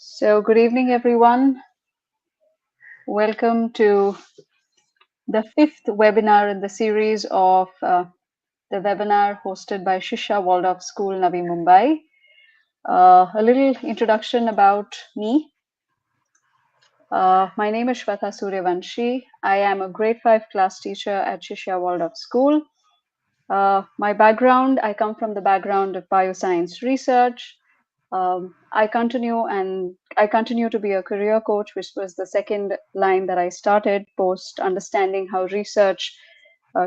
So, good evening, everyone. Welcome to the fifth webinar in the series of the webinar hosted by Shishyaa Waldorf School, Navi Mumbai. A little introduction about me. My name is Shweta Suryavanshi. I am a grade 5 class teacher at Shishyaa Waldorf School. My background, I come from the background of bioscience research. I continue to be a career coach, which was the second line that I started post understanding how research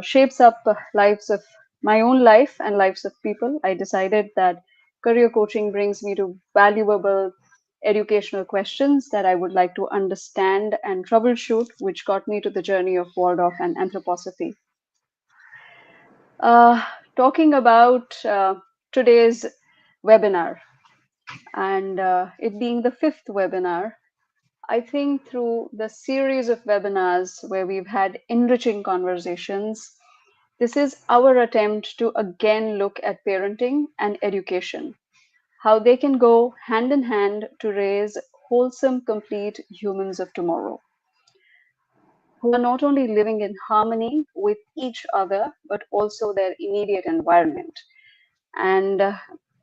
shapes up lives of my own life and lives of people. I decided that career coaching brings me to valuable educational questions that I would like to understand and troubleshoot, which got me to the journey of Waldorf and anthroposophy. Uh, Talking about today's webinar, and it being the fifth webinar, I think through the series of webinars where we've had enriching conversations, this is our attempt to again look at parenting and education, how they can go hand in hand to raise wholesome, complete humans of tomorrow, who are not only living in harmony with each other, but also their immediate environment. And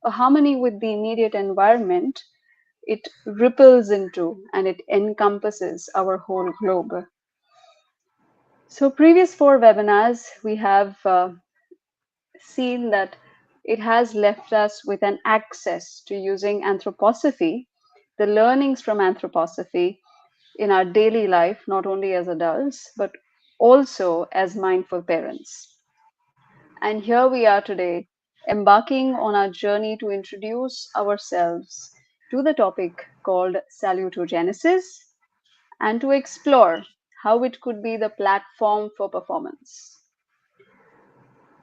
a harmony with the immediate environment, it ripples into and it encompasses our whole globe. So previous four webinars, we have seen that it has left us with an access to using anthroposophy, the learnings from anthroposophy in our daily life, not only as adults, but also as mindful parents. And here we are today, embarking on our journey to introduce ourselves to the topic called Salutogenesis and to explore how it could be the platform for performance.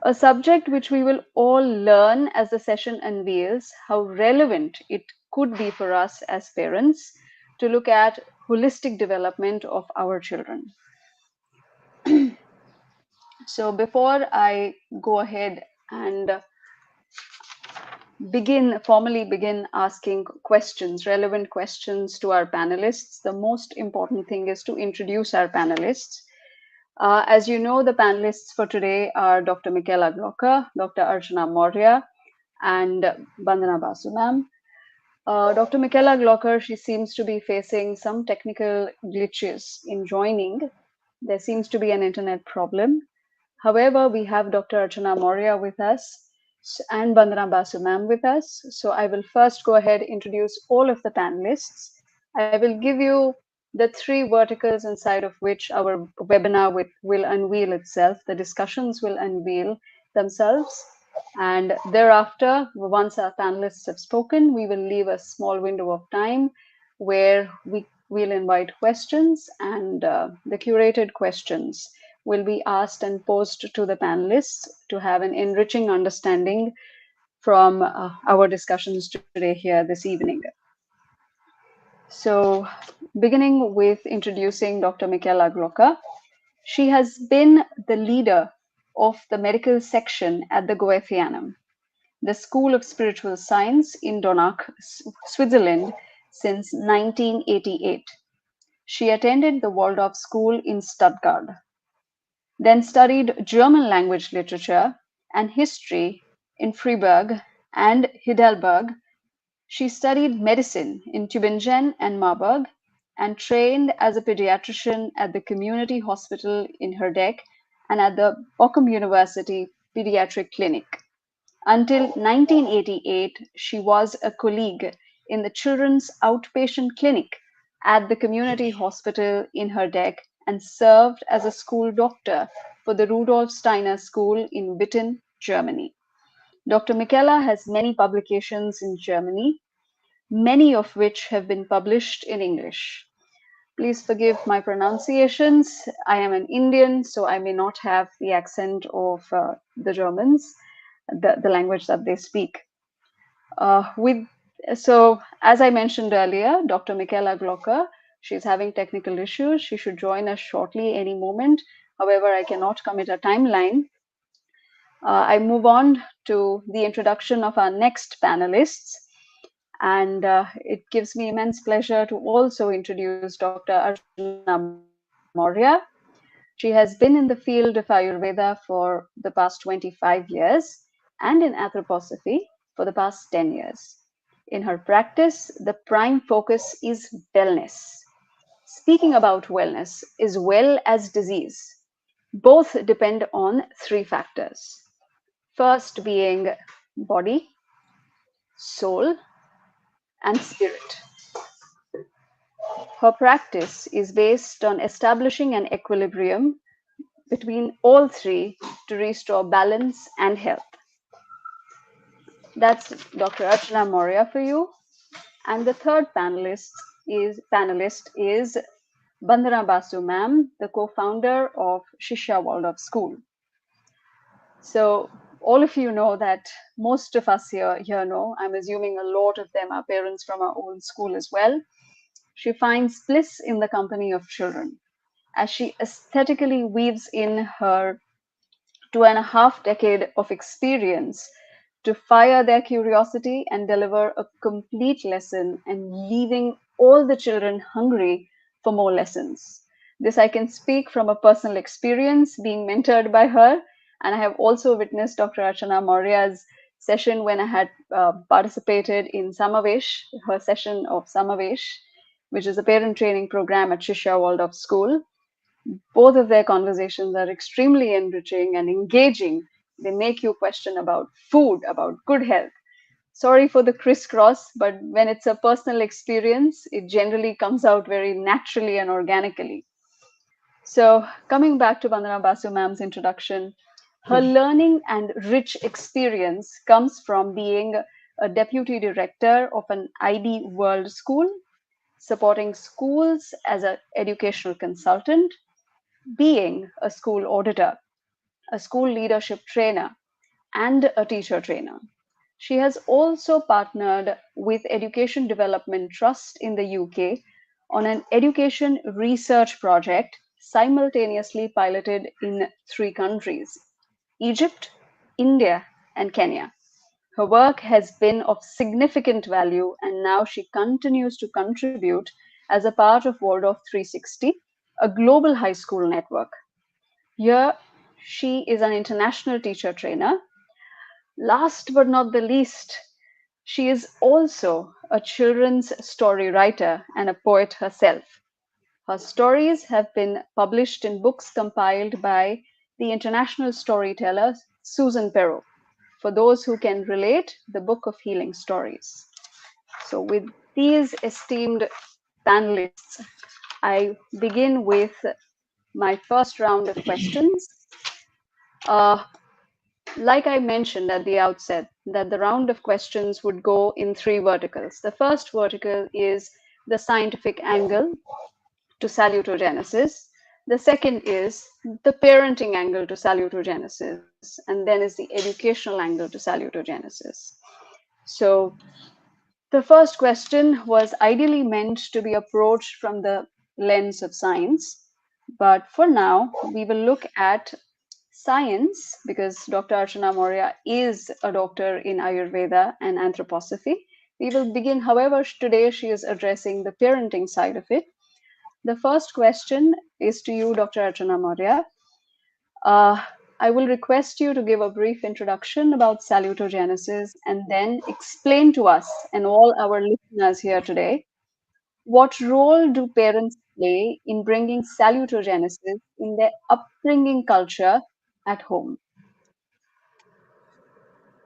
A subject which we will all learn as the session unveils how relevant it could be for us as parents to look at holistic development of our children. So before I go ahead and formally begin asking questions, relevant questions to our panelists, the most important thing is to introduce our panelists. As you know, the panelists for today are Dr. Michaela Glocker, Dr. Archana Maurya, and Bandana Basu ma'am. Dr. Michaela Glocker, she seems to be facing some technical glitches in joining. There seems to be an internet problem. However, we have Dr. Archana Maurya with us and Bandana Basu ma'am with us. So I will first go ahead introduce all of the panelists. I will give you the three verticals inside of which our webinar will unveil itself. The discussions will unveil themselves. And thereafter, once our panelists have spoken, we will leave a small window of time where we'll invite questions, and the curated questions will be asked and posed to the panelists to have an enriching understanding from our discussions today here this evening. So, beginning with introducing Dr. Michaela Glocker, she has been the leader of the medical section at the Goetheanum, the School of Spiritual Science in Donach, Switzerland, since 1988. She attended the Waldorf School in Stuttgart, then studied German language literature and history in Freiburg and Heidelberg. She studied medicine in Tübingen and Marburg and trained as a pediatrician at the community hospital in Herdeck and at the Bochum University Pediatric Clinic. Until 1988, she was a colleague in the Children's Outpatient Clinic at the community hospital in Herdeck and served as a school doctor for the Rudolf Steiner School in Witten, Germany. Dr. Michaela has many publications in Germany, many of which have been published in English. Please forgive my pronunciations. I am an Indian, so I may not have the accent of the Germans, the language that they speak. So, as I mentioned earlier, Dr. Michaela Glocker, she's having technical issues. She should join us shortly, any moment. However, I cannot commit a timeline. I move on to the introduction of our next panelists. And it gives me immense pleasure to also introduce Dr. Archana Maurya. She has been in the field of Ayurveda for the past 25 years and in anthroposophy for the past 10 years. In her practice, the prime focus is wellness. Speaking about wellness is well as disease. Both depend on three factors. First being body, soul, and spirit. Her practice is based on establishing an equilibrium between all three to restore balance and health. That's Dr. Archana Maurya for you. And the third panelist is Bandhana Basu ma'am, the co-founder of Shishyaa Waldorf School. So all of you know that most of us here know, I'm assuming a lot of them are parents from our own school as well. She finds bliss in the company of children as she aesthetically weaves in her 2.5 decade of experience to fire their curiosity and deliver a complete lesson and leaving all the children hungry for more lessons. This I can speak from a personal experience being mentored by her. And I have also witnessed Dr. Archana Maurya's session when I had participated in Samavesh, her session of Samavesh, which is a parent training program at Shishyaa Waldorf School. Both of their conversations are extremely enriching and engaging. They make you question about food, about good health. Sorry for the crisscross, but when it's a personal experience, it generally comes out very naturally and organically. So, coming back to Vandana Basu ma'am's introduction, her learning and rich experience comes from being a deputy director of an IB World School, supporting schools as an educational consultant, being a school auditor, a school leadership trainer, and a teacher trainer. She has also partnered with Education Development Trust in the UK on an education research project simultaneously piloted in three countries: Egypt, India, and Kenya. Her work has been of significant value, and now she continues to contribute as a part of Waldorf 360, a global high school network. Here, she is an international teacher trainer. Last but not the least, she is also a children's story writer and a poet herself. Her stories have been published in books compiled by the international storyteller Susan Perot. For those who can relate, the Book of Healing Stories. So, with these esteemed panelists, I begin with my first round of questions. Uh, like I mentioned at the outset, that the round of questions would go in three verticals. The first vertical is the scientific angle to salutogenesis. The second is the parenting angle to salutogenesis. And then is the educational angle to salutogenesis. So the first question was ideally meant to be approached from the lens of science. But for now, we will look at science because Dr. Archana Maurya is a doctor in Ayurveda and anthroposophy. We will begin, however, today she is addressing the parenting side of it. The first question is to you, Dr. Archana Maurya. I will request you to give a brief introduction about salutogenesis and then explain to us and all our listeners here today what role do parents play in bringing salutogenesis in their upbringing culture at home?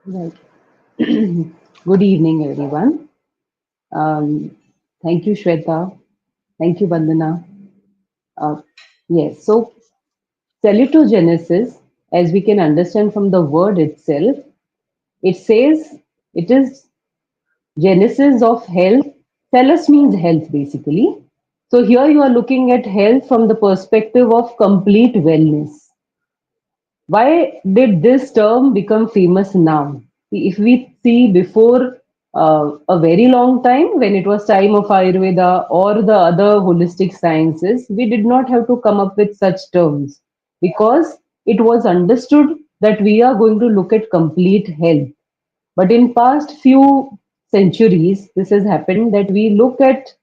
Right. Good evening, everyone. Um, Thank you, Shweta. Thank you, Vandana. Uh, yes, so salutogenesis, as we can understand from the word itself, it says it is genesis of health. Salus means health, basically. So here you are looking at health from the perspective of complete wellness. Why did this term become famous now? If we see before a very long time, when it was time of Ayurveda or the other holistic sciences, we did not have to come up with such terms because it was understood that we are going to look at complete health. But in past few centuries, this has happened that we look at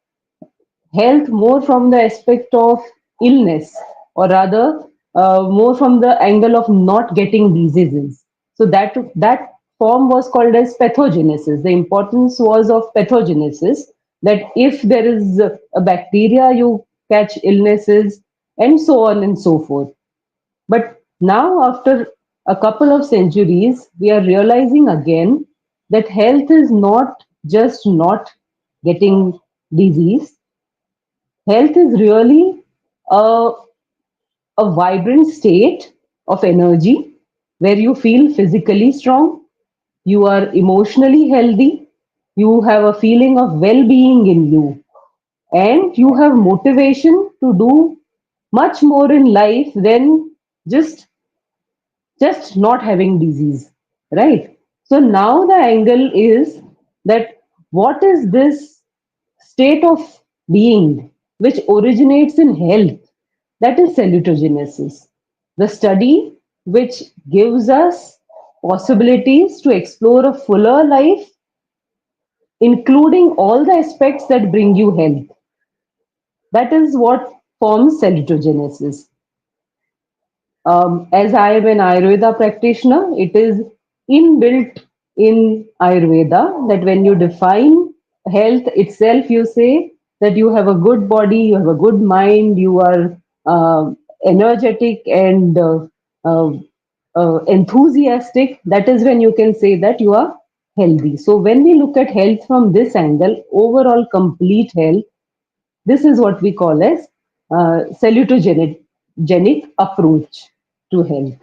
health more from the aspect of illness, or rather, more from the angle of not getting diseases. So that form was called as pathogenesis. The importance was of pathogenesis, that if there is a bacteria, you catch illnesses, and so on and so forth. But now, after a couple of centuries, we are realizing again that health is not just not getting disease. Health is really a, a vibrant state of energy where you feel physically strong, you are emotionally healthy, you have a feeling of well being in you, and you have motivation to do much more in life than just just not having disease, right? So now the angle is that what is this state of being which originates in health? That is salutogenesis, the study which gives us possibilities to explore a fuller life, including all the aspects that bring you health. That is what forms salutogenesis. As I am an Ayurveda practitioner, it is inbuilt in Ayurveda that when you define health itself, you say that you have a good body, you have a good mind, you are energetic and uh, enthusiastic. That is when you can say that you are healthy. So, when we look at health from this angle, overall complete health, this is what we call as salutogenic approach to health.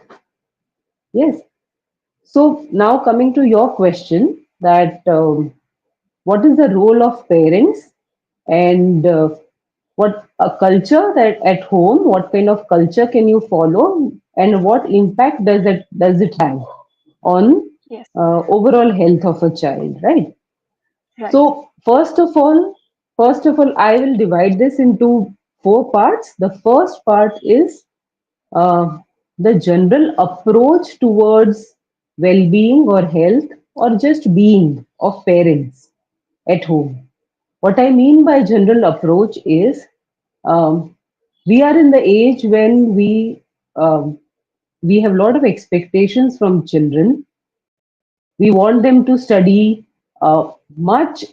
Yes. So now coming to your question, that what is the role of parents, and what a culture that at home, what kind of culture can you follow, and what impact does it have on Yes. overall health of a child, right? Right. So first of all, I will divide this into four parts. The first part is uh, the general approach towards well-being or health, or just being of parents at home. What I mean by general approach is, um, we are in the age when we have a lot of expectations from children. We want them to study much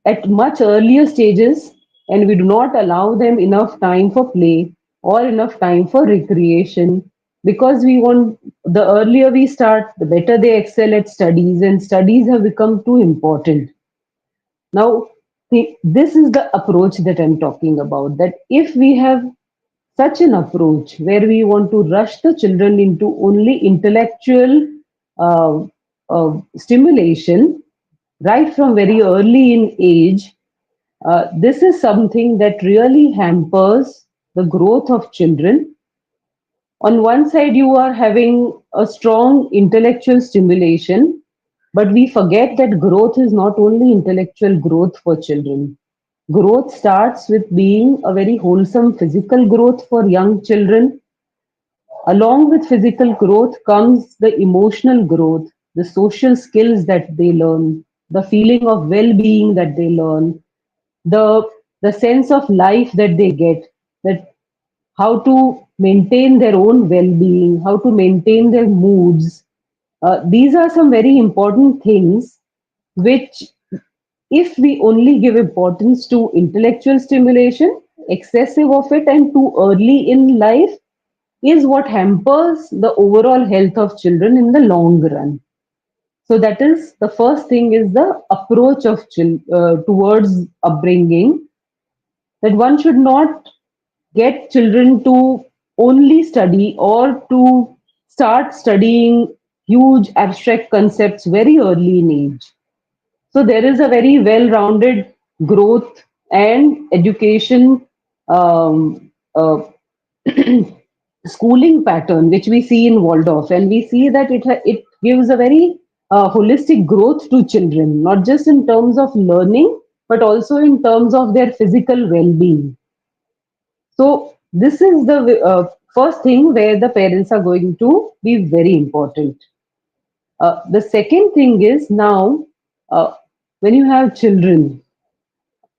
at much earlier stages, and we do not allow them enough time for play or enough time for recreation, because we want, the earlier we start, the better they excel at studies, and studies have become too important. Now, this is the approach that I'm talking about. That if we have such an approach where we want to rush the children into only intellectual uh, stimulation right from very early in age, this is something that really hampers the growth of children. On one side, you are having a strong intellectual stimulation, but we forget that growth is not only intellectual growth for children. Growth starts with being a very wholesome physical growth for young children. Along with physical growth comes the emotional growth, the social skills that they learn, the feeling of well being that they learn, the, the sense of life that they get, that how to maintain their own well being, how to maintain their moods. These are some very important things which, if we only give importance to intellectual stimulation, excessive of it and too early in life, is what hampers the overall health of children in the long run. So that is the first thing, is the approach of towards upbringing, that one should not get children to only study or to start studying huge abstract concepts very early in age. So there is a very well-rounded growth and education schooling pattern which we see in Waldorf, and we see that it gives a very holistic growth to children, not just in terms of learning, but also in terms of their physical well-being. So this is the first thing where the parents are going to be very important. The second thing is now. when you have children,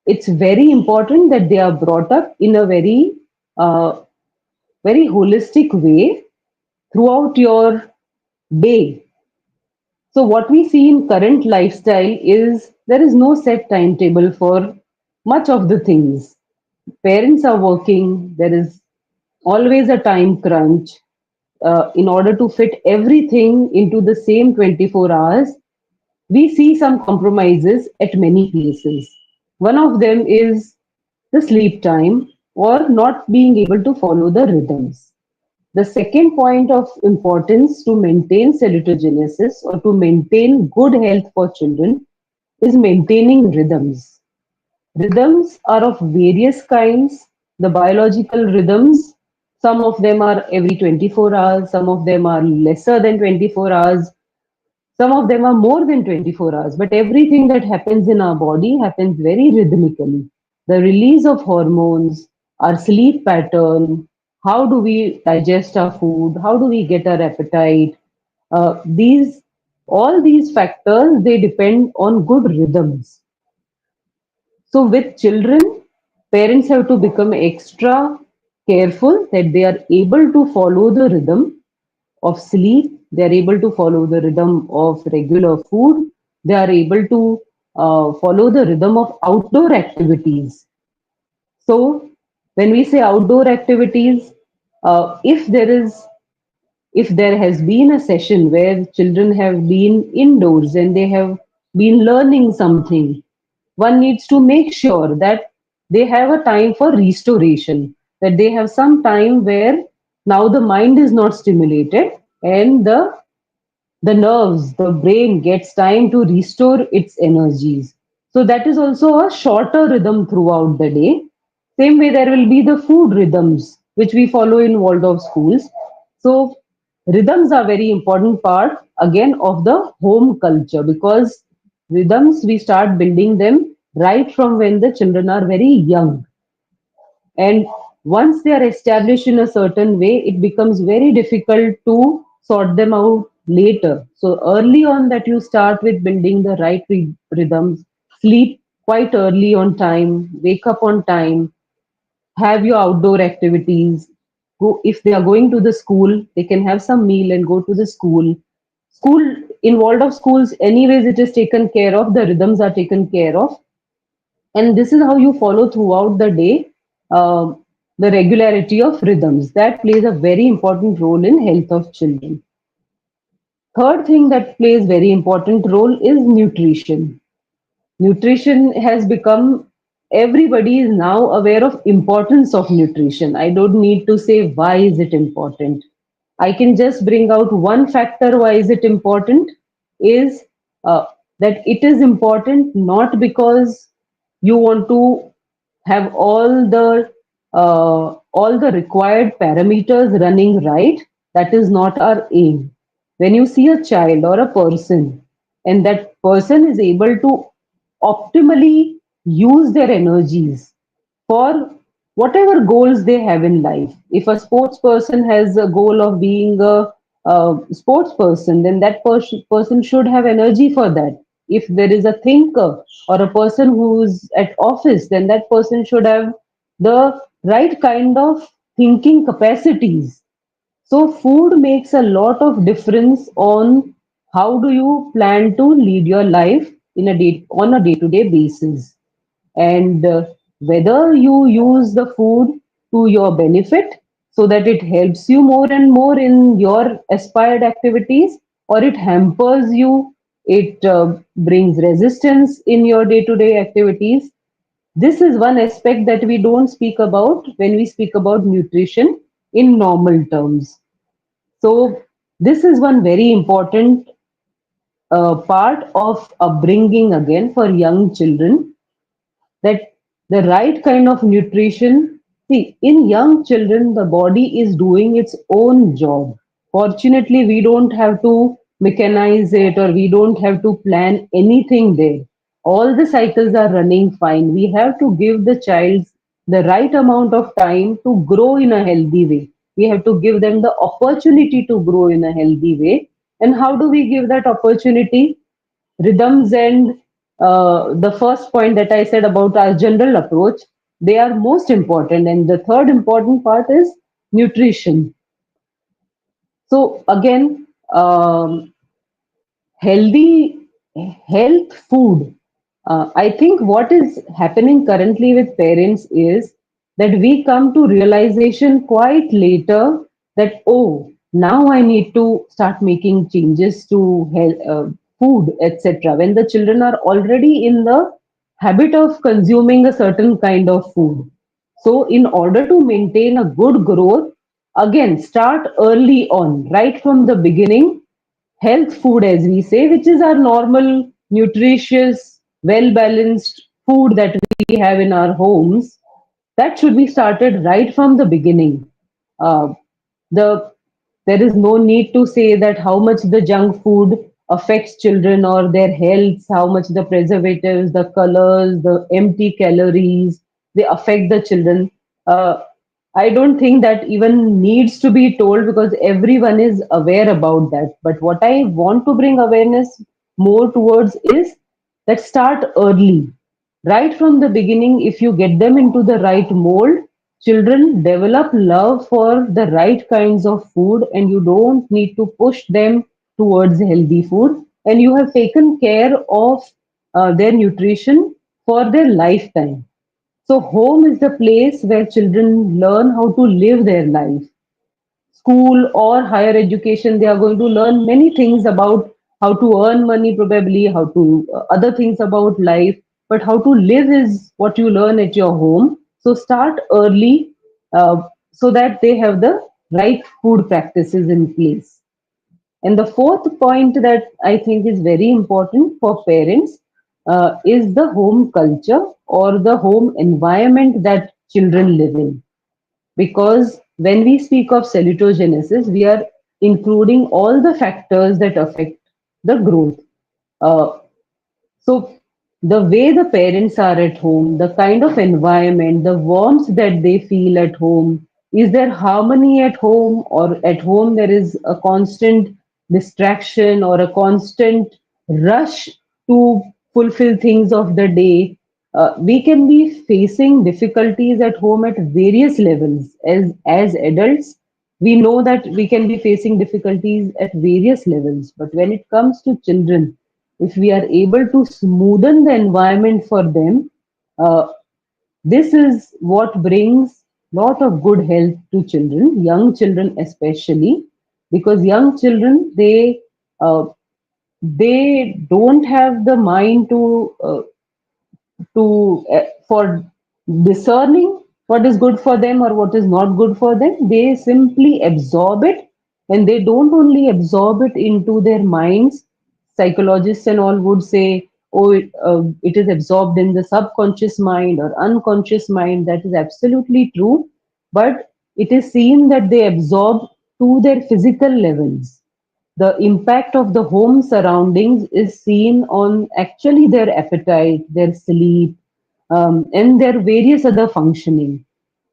it's very important that they are brought up in a uh, very holistic way throughout your day. So what we see in current lifestyle is there is no set timetable for much of the things. Parents are working, there is always a time crunch. In order to fit everything into the same 24 hours, we see some compromises at many places. One of them is the sleep time or not being able to follow the rhythms. The second point of importance to maintain salutogenesis or to maintain good health for children is maintaining rhythms. Rhythms are of various kinds. The biological rhythms, some of them are every 24 hours, some of them are lesser than 24 hours, some of them are more than 24 hours, but everything that happens in our body happens very rhythmically. The release of hormones, our sleep pattern, how do we digest our food, how do we get our appetite, these all these factors they depend on good rhythms. So with children, parents have to become extra careful that they are able to follow the rhythm of sleep, they are able to follow the rhythm of regular food, they are able to follow the rhythm of outdoor activities. So when we say outdoor activities, if there has been a session where children have been indoors and they have been learning something, one needs to make sure that they have a time for restoration, that they have some time where now the mind is not stimulated and the nerves, the brain gets time to restore its energies. So that is also a shorter rhythm throughout the day. Same way, there will be the food rhythms which we follow in Waldorf schools. So rhythms are very important part again of the home culture because rhythms we start building them right from when the children are very young. And once they are established in a certain way, it becomes very difficult to sort them out later. So early on that you start with building the right rhythms, sleep quite early on time, wake up on time, have your outdoor activities. Go if they are going to the school, they can have some meal and go to the school. School in Waldorf schools, anyways, it is taken care of. The rhythms are taken care of, and this is how you follow throughout the day the regularity of rhythms that plays a very important role in health of children. Third thing that plays very important role is nutrition. Nutrition has become, everybody is now aware of importance of nutrition. I don't need to say why is it important. I can just bring out one factor why is it important is uh, that it is important not because you want to have all the required parameters running right. That is not our aim. When you see a child or a person and that person is able to optimally use their energies for whatever goals they have in life. If a sports person has a goal of being a sports person, then that person should have energy for that. If there is a thinker or a person who's at office, then that person should have the right kind of thinking capacities. So food makes a lot of difference on how do you plan to lead your life in a day on a day-to-day basis, and whether you use the food to your benefit so that it helps you more and more in your aspired activities, or it hampers you, it brings resistance in your day-to-day activities. This is one aspect that we don't speak about when we speak about nutrition in normal terms. So this is one very important part of upbringing again for young children, that the right kind of nutrition. See, in young children, the body is doing its own job. Fortunately, we don't have to mechanize it or we don't have to plan anything there. All the cycles are running fine. We have to give the child the right amount of time to grow in a healthy way. We have to give them the opportunity to grow in a healthy way. And how do we give that opportunity? Rhythms and the first point that I said about our general approach, they are most important. And the third important part is nutrition. So again, healthy health food. I think what is happening currently with parents is that we come to realization quite later that, oh, now I need to start making changes to health, food, etc. When the children are already in the habit of consuming a certain kind of food. So, in order to maintain a good growth, again, start early on, right from the beginning. Health food, as we say, which is our normal, nutritious, well balanced food that we have in our homes, that should be started right from the beginning. Uh, the There is no need to say that how much the junk food affects children or their health, how much the preservatives, the colors, the empty calories, they affect the children. Uh, I don't think that even needs to be told because everyone is aware about that. But what I want to bring awareness more towards is that start early. Right from the beginning, if you get them into the right mold, children develop love for the right kinds of food, and you don't need to push them towards healthy food. And you have taken care of their nutrition for their lifetime. So, home is the place where children learn how to live their life. School or higher education, they are going to learn many things about how to earn money, probably, how to other things about life. But how to live is what you learn at your home. So, start early so that they have the right food practices in place. And the fourth point that I think is very important for parents is the home culture or the home environment that children live in. Because when we speak of salutogenesis, we are including all the factors that affect the growth. Uh, so the way the parents are at home, the kind of environment, the warmth that they feel at home, is there harmony at home, or at home there is a constant distraction or a constant rush to fulfill things of the day? We can be facing difficulties at home at various levels. As adults, we know that we can be facing difficulties at various levels. But when it comes to children, if we are able to smoothen the environment for them, uh, this is what brings lot of good health to children, young children especially, because young children, they don't have the mind to for discerning what is good for them or what is not good for them. They simply absorb it, and they don't only absorb it into their minds. Psychologists and all would say, oh, it is absorbed in the subconscious mind or unconscious mind. That is absolutely true, but it is seen that they absorb to their physical levels. The impact of the home surroundings is seen on actually their appetite, their sleep, and their various other functioning.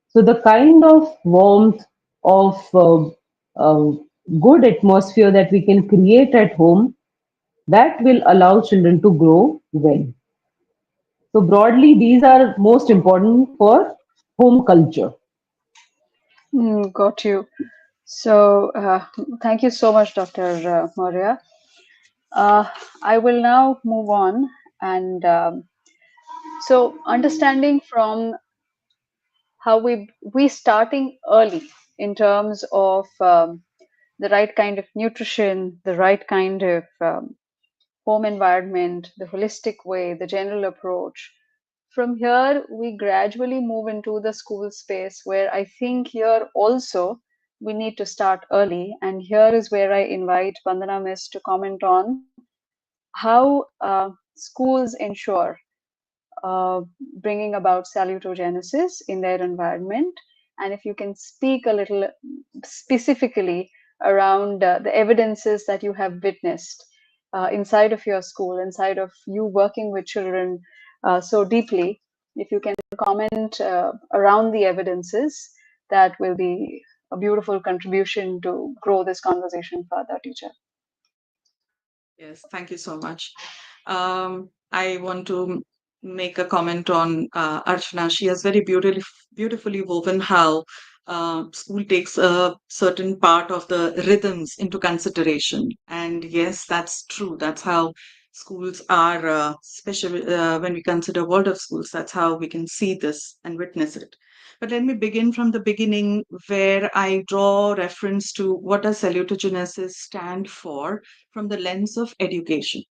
So the kind of warmth of uh, good atmosphere that we can create at home, that will allow children to grow well. So broadly, these are most important for home culture. Got you. So, thank you so much, Dr. Maurya. I will now move on. And so, understanding from how we starting early in terms of the right kind of nutrition, the right kind of home environment, the holistic way, the general approach. From here, we gradually move into the school space where I think here also we need to start early. And here is where I invite Vandana Miss to comment on how schools ensure uh, bringing about salutogenesis in their environment. And if you can speak a little specifically around the evidences that you have witnessed inside of your school, inside of you working with children so deeply, if you can comment around the evidences, that will be a beautiful contribution to grow this conversation further, teacher. Yes, thank you so much. Um, I want to make a comment on Archana. She has very beautifully woven how school takes a certain part of the rhythms into consideration. And yes, that's true. That's how schools are, especially when we consider Waldorf schools, that's how we can see this and witness it. But let me begin from the beginning, where I draw reference to what does salutogenesis stand for from the lens of education,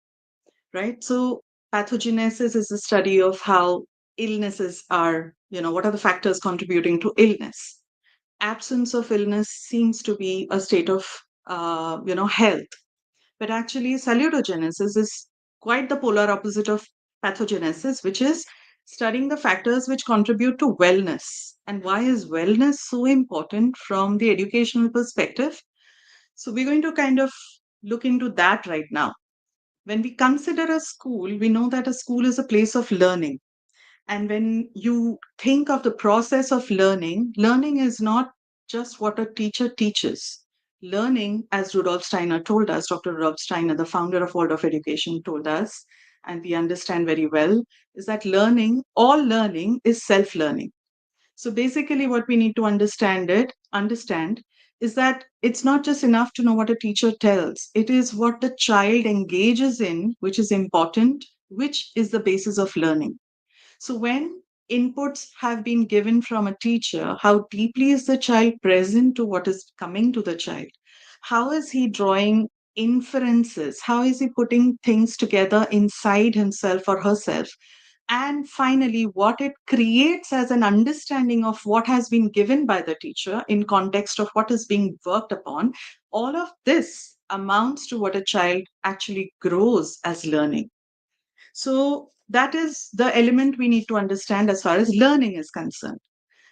right? So pathogenesis is the study of how illnesses are, what are the factors contributing to illness. Absence of illness seems to be a state of, health. But actually, salutogenesis is quite the polar opposite of pathogenesis, which is studying the factors which contribute to wellness. And why is wellness so important from the educational perspective? So we're going to kind of look into that right now. When we consider a school, we know that a school is a place of learning. And when you think of the process of learning, learning is not just what a teacher teaches. Learning, as Rudolf Steiner told us, Dr. Rudolf Steiner, the founder of Waldorf Education, told us, and we understand very well, is that all learning is self learning. So basically, what we need to understand is that it's not just enough to know what a teacher tells. It is what the child engages in, which is important, which is the basis of learning. So when inputs have been given from a teacher, how deeply is the child present to what is coming to the child? How is he drawing inferences? How is he putting things together inside himself or herself? And finally, what it creates as an understanding of what has been given by the teacher in context of what is being worked upon, all of this amounts to what a child actually grows as learning. So that is the element we need to understand as far as learning is concerned.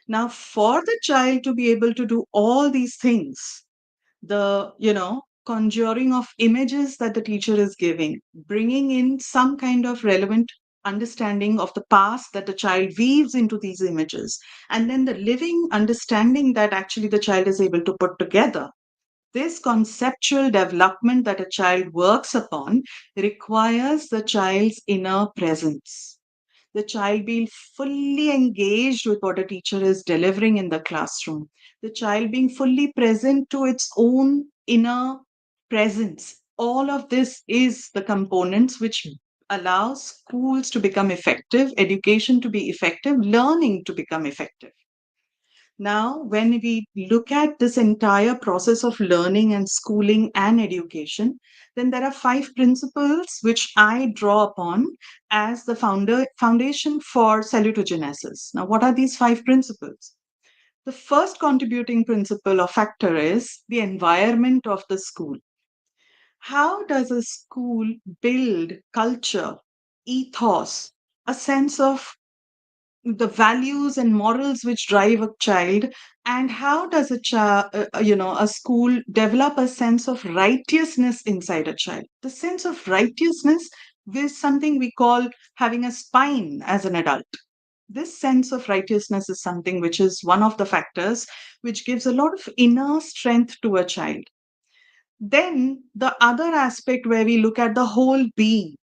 Now, for the child to be able to do all these things, the conjuring of images that the teacher is giving, bringing in some kind of relevant understanding of the past that the child weaves into these images, and then the living understanding that actually the child is able to put together. This conceptual development that a child works upon requires the child's inner presence, the child being fully engaged with what a teacher is delivering in the classroom, the child being fully present to its own inner presence. All of this is the components which allows schools to become effective, education to be effective, learning to become effective. Now, when we look at this entire process of learning and schooling and education, then there are 5 principles which I draw upon as the foundation for salutogenesis. Now, what are these 5 principles? The first contributing principle or factor is the environment of the school. How does a school build culture, ethos, a sense of the values and morals which drive a child, and how does a school develop a sense of righteousness inside a child? The sense of righteousness is something we call having a spine as an adult. This sense of righteousness is something which is one of the factors which gives a lot of inner strength to a child. Then the other aspect where we look at the whole being.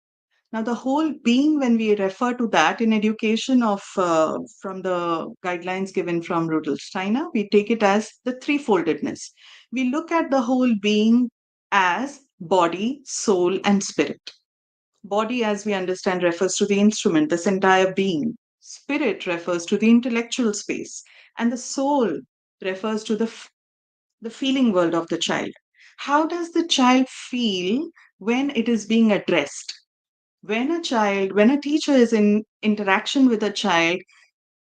Now, the whole being, when we refer to that in education from the guidelines given from Rudolf Steiner, we take it as the threefoldedness. We look at the whole being as body, soul, and spirit. Body, as we understand, refers to the instrument, this entire being. Spirit refers to the intellectual space, and the soul refers to the feeling world of the child. How does the child feel when it is being addressed? When a teacher is in interaction with a child,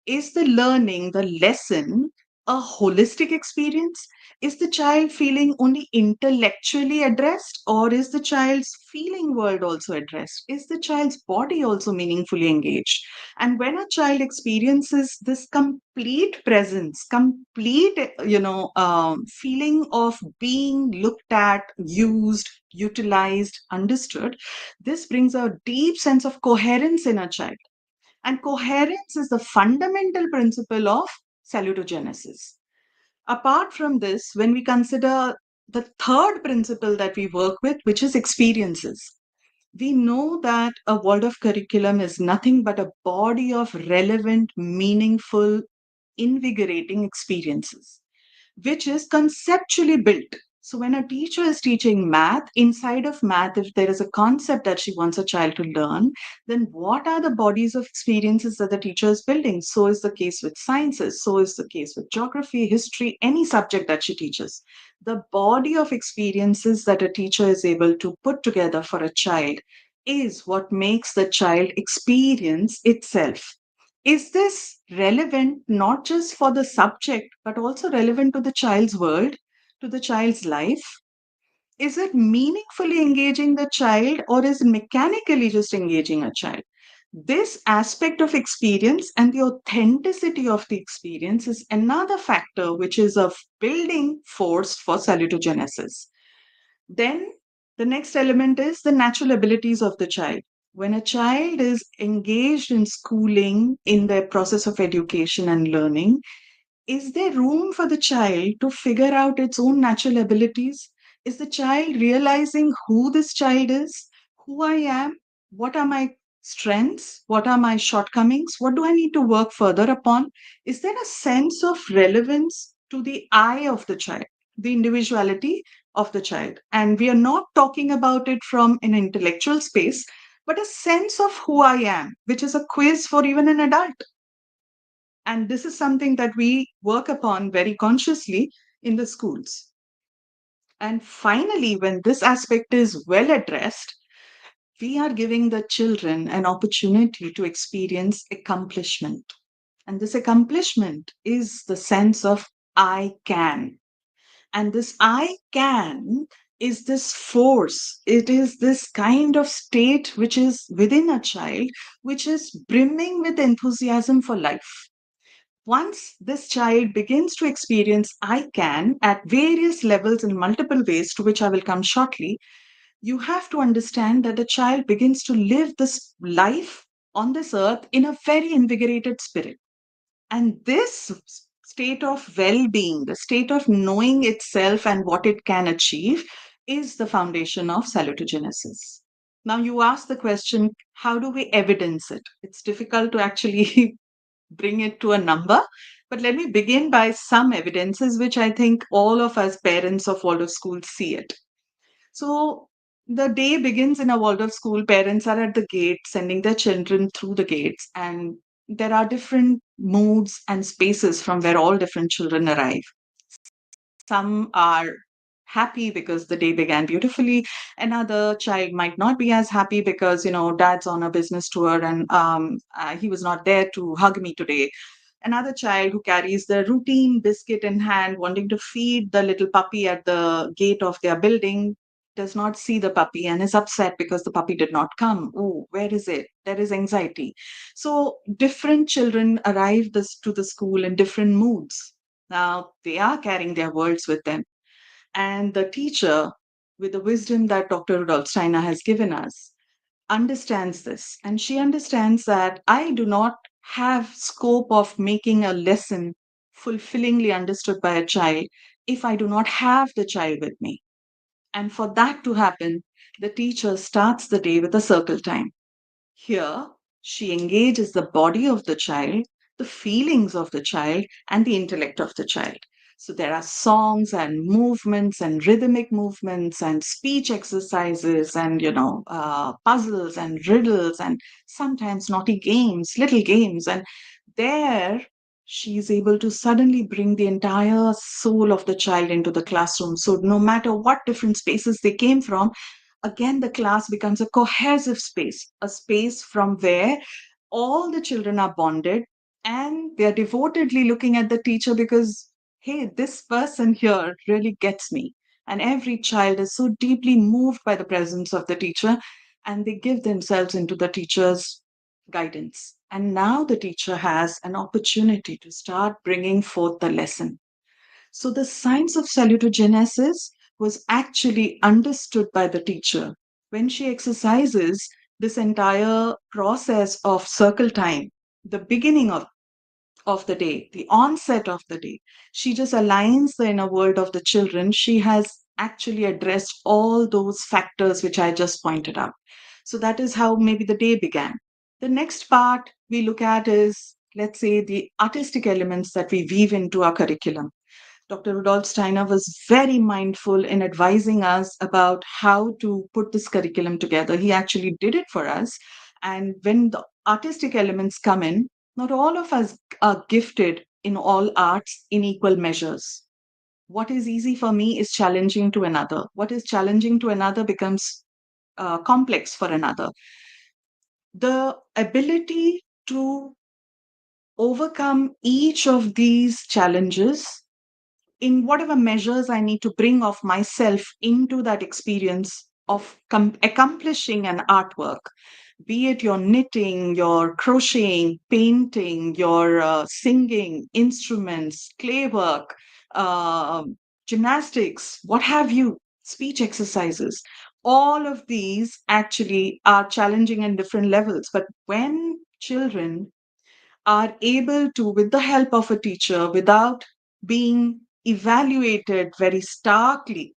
is the learning, the lesson, a holistic experience? Is the child feeling only intellectually addressed, or is the child's feeling world also addressed? Is the child's body also meaningfully engaged? And when a child experiences this complete presence, complete, feeling of being looked at, used, utilized, understood, this brings a deep sense of coherence in a child, and coherence is the fundamental principle of salutogenesis. Apart from this, when we consider the third principle that we work with, which is experiences, We know that a Waldorf curriculum is nothing but a body of relevant, meaningful, invigorating experiences, which is conceptually built. So, when a teacher is teaching math, inside of math, if there is a concept that she wants a child to learn, then what are the bodies of experiences that the teacher is building? So is the case with sciences, so is the case with geography, history, any subject that she teaches. The body of experiences that a teacher is able to put together for a child is what makes the child experience itself. Is this relevant not just for the subject, but also relevant to the child's world, to the child's life? Is it meaningfully engaging the child or is it mechanically just engaging a child? This aspect of experience and the authenticity of the experience is another factor which is a building force for salutogenesis. Then the next element is the natural abilities of the child. When a child is engaged in schooling, in the process of education and learning, is there room for the child to figure out its own natural abilities? Is the child realizing who this child is, who I am, what are my strengths, what are my shortcomings, what do I need to work further upon? Is there a sense of relevance to the I of the child, the individuality of the child? And we are not talking about it from an intellectual space, but a sense of who I am, which is a quiz for even an adult. And this is something that we work upon very consciously in the schools. And finally, when this aspect is well addressed, we are giving the children an opportunity to experience accomplishment. And this accomplishment is the sense of I can. And this I can is this force. It is this kind of state which is within a child, which is brimming with enthusiasm for life. Once this child begins to experience I can at various levels in multiple ways, to which I will come shortly, you have to understand that the child begins to live this life on this earth in a very invigorated spirit. And this state of well being, the state of knowing itself and what it can achieve, is the foundation of salutogenesis. Now, you ask the question, how do we evidence it? It's difficult to actually bring it to a number. But let me begin by some evidences, which I think all of us parents of Waldorf schools see it. So the day begins in a Waldorf school, parents are at the gate, sending their children through the gates, and there are different moods and spaces from where all different children arrive. Some are happy because the day began beautifully. Another child might not be as happy because, dad's on a business tour and he was not there to hug me today. Another child who carries the routine biscuit in hand, wanting to feed the little puppy at the gate of their building, does not see the puppy and is upset because the puppy did not come. Oh, where is it? There is anxiety. So different children arrive to the school in different moods. Now, they are carrying their worlds with them. And the teacher, with the wisdom that Dr. Rudolf Steiner has given us, understands this. And she understands that I do not have scope of making a lesson fulfillingly understood by a child if I do not have the child with me. And for that to happen, the teacher starts the day with a circle time. Here, she engages the body of the child, the feelings of the child, and the intellect of the child. So there are songs and movements and rhythmic movements and speech exercises and, puzzles and riddles and sometimes naughty games, little games. And there she is able to suddenly bring the entire soul of the child into the classroom. So no matter what different spaces they came from, again, the class becomes a cohesive space, a space from where all the children are bonded and they're devotedly looking at the teacher because, hey, this person here really gets me. And every child is so deeply moved by the presence of the teacher and they give themselves into the teacher's guidance. And now the teacher has an opportunity to start bringing forth the lesson. So the science of salutogenesis was actually understood by the teacher when she exercises this entire process of circle time, the beginning of the day, the onset of the day. She just aligns the inner world of the children. She has actually addressed all those factors which I just pointed out. So that is how maybe the day began. The next part we look at is, let's say, the artistic elements that we weave into our curriculum. Dr. Rudolf Steiner was very mindful in advising us about how to put this curriculum together. He actually did it for us. And when the artistic elements come in, not all of us are gifted in all arts in equal measures. What is easy for me is challenging to another. What is challenging to another becomes complex for another. The ability to overcome each of these challenges in whatever measures I need to bring of myself into that experience of accomplishing an artwork, be it your knitting, your crocheting, painting, your singing, instruments, clay work, uh, gymnastics, what have you, speech exercises. All of these actually are challenging in different levels. But when children are able to, with the help of a teacher, without being evaluated very starkly,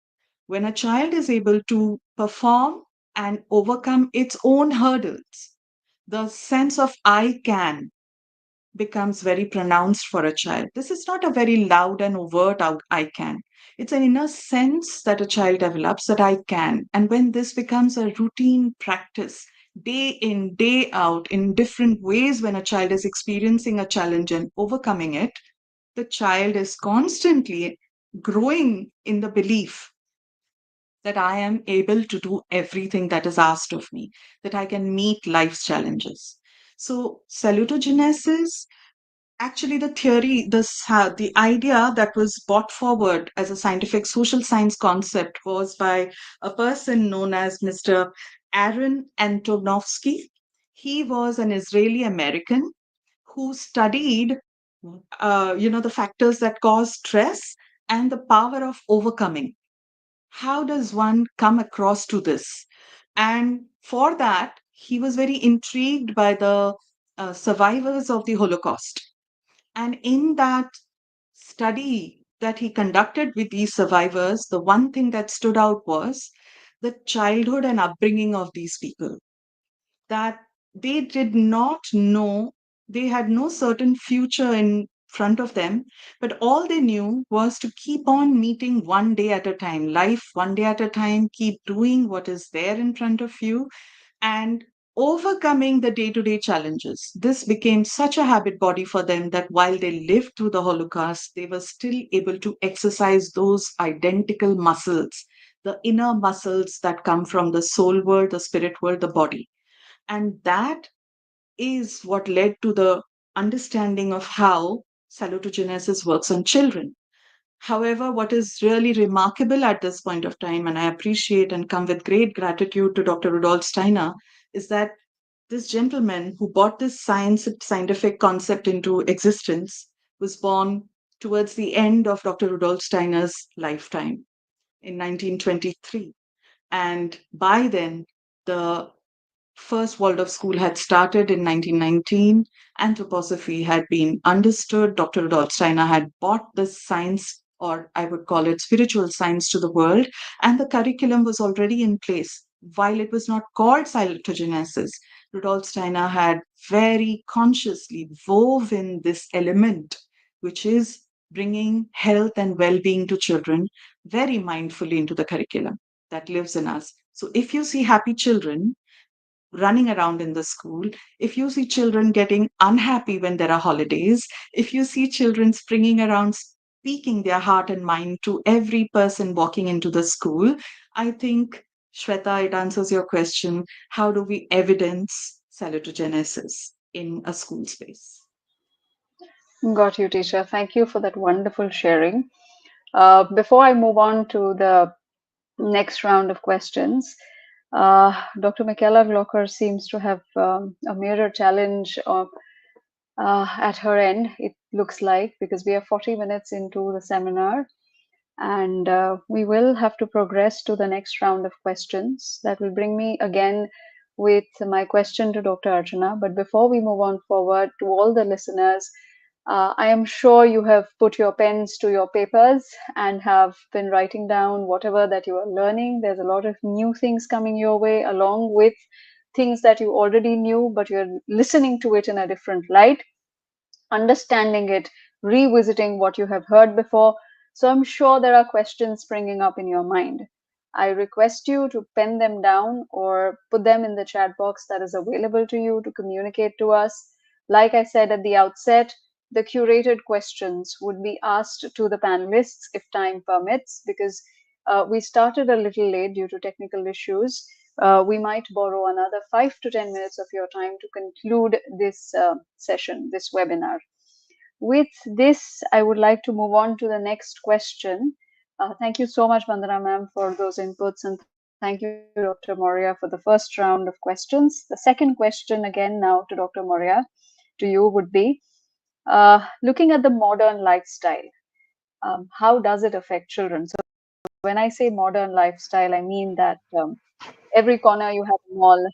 when a child is able to perform and overcome its own hurdles, the sense of I can becomes very pronounced for a child. This is not a very loud and overt out I can. It's an inner sense that a child develops that I can. And when this becomes a routine practice, day in, day out, in different ways, when a child is experiencing a challenge and overcoming it, the child is constantly growing in the belief that I am able to do everything that is asked of me, that I can meet life's challenges. So, salutogenesis, actually, the theory, the idea that was brought forward as a scientific social science concept was by a person known as Mr. Aaron Antonovsky. He was an Israeli American who studied, the factors that cause stress and the power of overcoming. How does one come across to this? And for that, he was very intrigued by the survivors of the Holocaust. And in that study that he conducted with these survivors, the one thing that stood out was the childhood and upbringing of these people, that they did not know, they had no certain future in front of them, but all they knew was to keep on meeting one day at a time, life one day at a time, keep doing what is there in front of you and overcoming the day to day challenges. This became such a habit body for them that while they lived through the Holocaust, they were still able to exercise those identical muscles, the inner muscles that come from the soul world, the spirit world, the body. And that is what led to the understanding of how salutogenesis works on children. However, what is really remarkable at this point of time, and I appreciate and come with great gratitude to Dr. Rudolf Steiner, is that this gentleman who brought this scientific concept into existence was born towards the end of Dr. Rudolf Steiner's lifetime in 1923. And by then, the first Waldorf School had started in 1919. Anthroposophy had been understood. Dr. Rudolf Steiner had brought this science, or I would call it spiritual science, to the world, and the curriculum was already in place. While it was not called salutogenesis, Rudolf Steiner had very consciously woven this element, which is bringing health and well being to children, very mindfully into the curriculum that lives in us. So if you see happy children, running around in the school, if you see children getting unhappy when there are holidays, if you see children springing around speaking their heart and mind to every person walking into the school, I think, Shweta, it answers your question. How do we evidence salutogenesis in a school space? Got you, teacher. Thank you for that wonderful sharing. Before I move on to the next round of questions, Dr. Michaela Glocker seems to have a major challenge at her end, it looks like, because we are 40 minutes into the seminar and we will have to progress to the next round of questions. That will bring me again with my question to Dr. Archana. But before we move on forward, to all the listeners, I am sure you have put your pens to your papers and have been writing down whatever that you are learning. There's a lot of new things coming your way along with things that you already knew, but you're listening to it in a different light, understanding it, revisiting what you have heard before. So I'm sure there are questions springing up in your mind. I request you to pen them down or put them in the chat box that is available to you to communicate to us. Like I said at the outset, the curated questions would be asked to the panelists if time permits, because we started a little late due to technical issues. We might borrow another 5 to 10 minutes of your time to conclude this session, this webinar. With this, I would like to move on to the next question. Thank you so much, Vandana ma'am, for those inputs, and thank you, Dr. Moria, for the first round of questions. The second question, again, now to Dr. Moria, to you would be, looking at the modern lifestyle, how does it affect children? So when I say modern lifestyle, I mean that every corner you have a mall,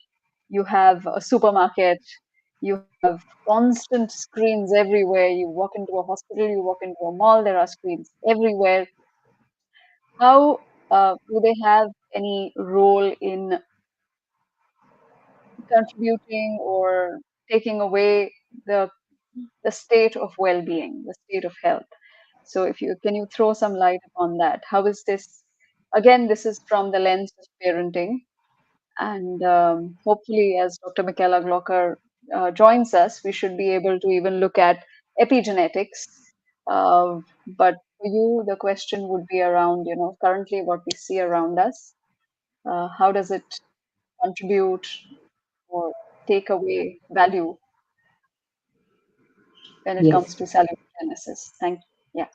you have a supermarket, you have constant screens everywhere. You walk into a hospital, you walk into a mall, there are screens everywhere. How do they have any role in contributing or taking away the the state of well-being, the state of health? So if you can, you throw some light upon that. How is this? Again, this is from the lens of parenting. And hopefully, as Dr. Michaela Glocker joins us, we should be able to even look at epigenetics. But for you, the question would be around, currently what we see around us. How does it contribute or take away value when it comes Yes. to salutogenesis? Thank you. Yeah.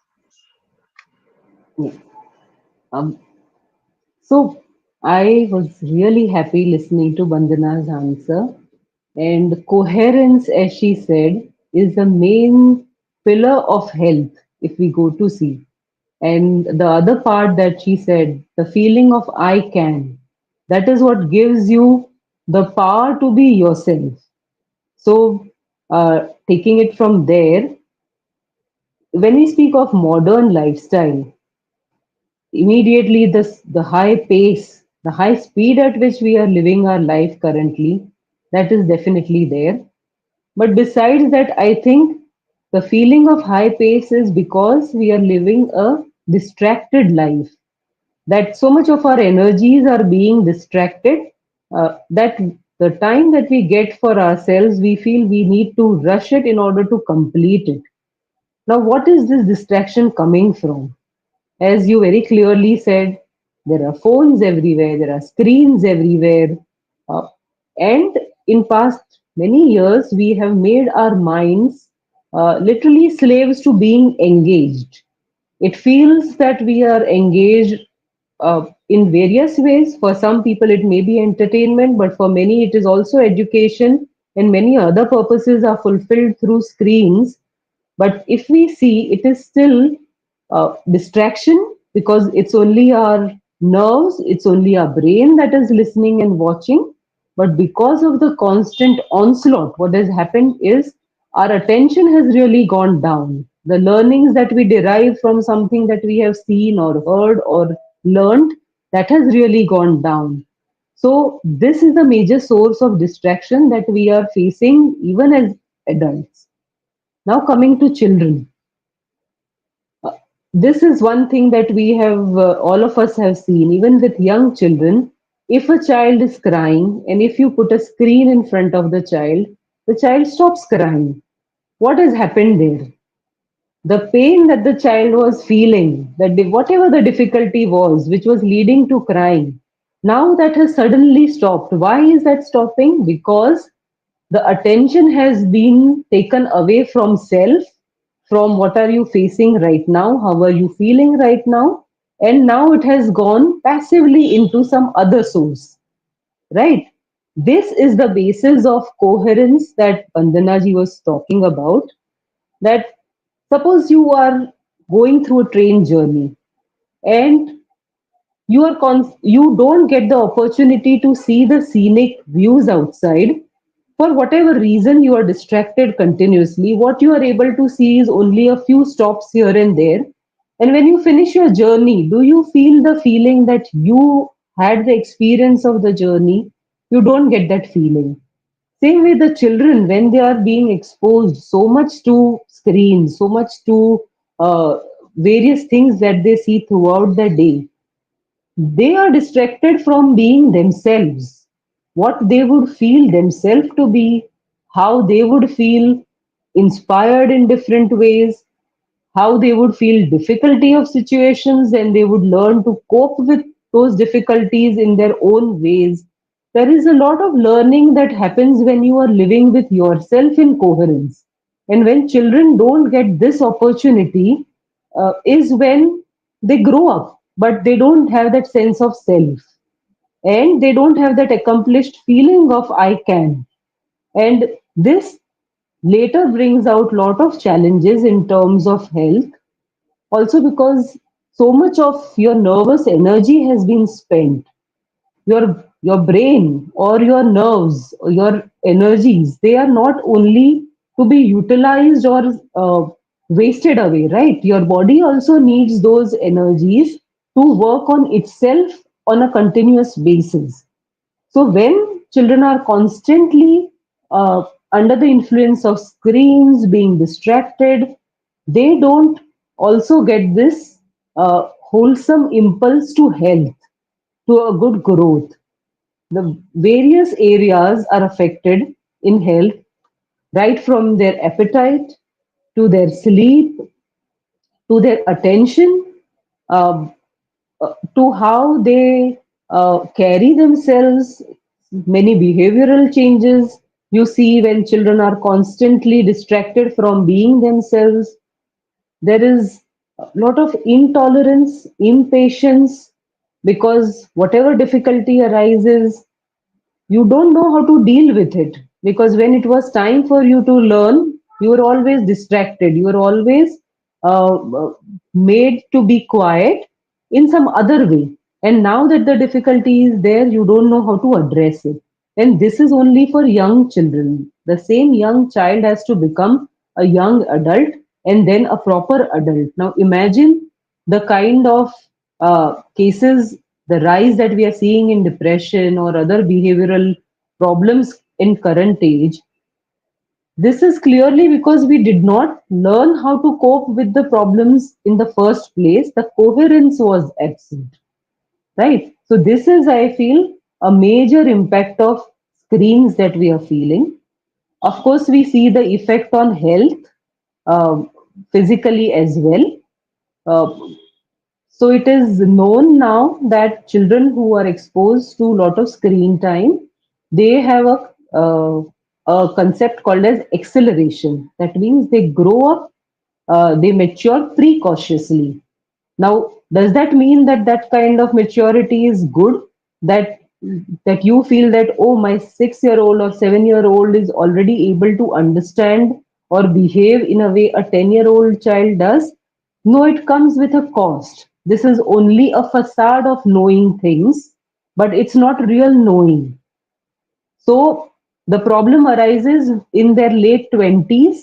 Yes. Um, so I was really happy listening to Vandana's answer. And coherence, as she said, is the main pillar of health if we go to see. And the other part that she said, the feeling of I can, that is what gives you the power to be yourself. So, taking it from there, when we speak of modern lifestyle, immediately the high pace, the high speed at which we are living our life currently, that is definitely there. But besides that, I think the feeling of high pace is because we are living a distracted life, that so much of our energies are being distracted, that the time that we get for ourselves, we feel we need to rush it in order to complete it. Now, what is this distraction coming from? As you very clearly said, there are phones everywhere, there are screens everywhere, uh, and in past many years, we have made our minds literally slaves to being engaged. It feels that we are engaged in various ways. For some people, it may be entertainment, but for many, it is also education, and many other purposes are fulfilled through screens. But if we see, it is still distraction because it's only our nerves, it's only our brain that is listening and watching. But because of the constant onslaught, what has happened is our attention has really gone down. The learnings that we derive from something that we have seen or heard or learned, that has really gone down. So, this is the major source of distraction that we are facing even as adults. Now, coming to children, this is one thing that we have, all of us have seen, even with young children. If a child is crying and if you put a screen in front of the child stops crying. What has happened there? The pain that the child was feeling, whatever the difficulty was, which was leading to crying, now that has suddenly stopped. Why is that stopping? Because the attention has been taken away from self, from what are you facing right now, how are you feeling right now, and now it has gone passively into some other source, right? This is the basis of coherence that Bandanaji was talking about. That suppose you are going through a train journey and you don't get the opportunity to see the scenic views outside. For whatever reason, you are distracted continuously. What you are able to see is only a few stops here and there. And when you finish your journey, do you feel the feeling that you had the experience of the journey? you don't get that feeling. Same with the children, when they are being exposed so much to screens, so much to uh, various things that they see throughout the day, they are distracted from being themselves, what they would feel themselves to be, how they would feel inspired in different ways, how they would feel difficulty of situations, and they would learn to cope with those difficulties in their own ways. There is a lot of learning that happens when you are living with yourself in coherence. And when children don't get this opportunity, is when they grow up, but they don't have that sense of self, and they don't have that accomplished feeling of I can. And this later brings out lot of challenges in terms of health, also because so much of your nervous energy has been spent. Your brain or your nerves or your energies, they are not only to be utilized or wasted away, right? Your body also needs those energies to work on itself on a continuous basis. So when children are constantly under the influence of screens, being distracted, they don't also get this wholesome impulse to health, to a good growth. The various areas are affected in health, right from their appetite to their sleep to their attention, uh, to how they carry themselves, many behavioral changes you see when children are constantly distracted from being themselves. There is a lot of intolerance, impatience, because whatever difficulty arises, you don't know how to deal with it, because when it was time for you to learn, you were always distracted, you were always made to be quiet in some other way, and now that the difficulty is there, you don't know how to address it. And this is only for young children. The same young child has to become a young adult and then a proper adult. Now imagine the kind of cases, the rise that we are seeing in depression or other behavioral problems in current age. This is clearly because we did not learn how to cope with the problems in the first place. The coherence was absent, right? So this is, I feel, a major impact of screens that we are feeling. Of course, we see the effect on health, um, physically as well. Uh, So it is known now that children who are exposed to a lot of screen time, they have a concept called as acceleration. That means they grow up, they mature precautiously. Now, does that mean that that kind of maturity is good? That that you feel that, oh, my 6 year old or 7 year old is already able to understand or behave in a way a 10-year-old child does? No, it comes with a cost. This is only a facade of knowing things, but it's not real knowing. So the problem arises in their late 20s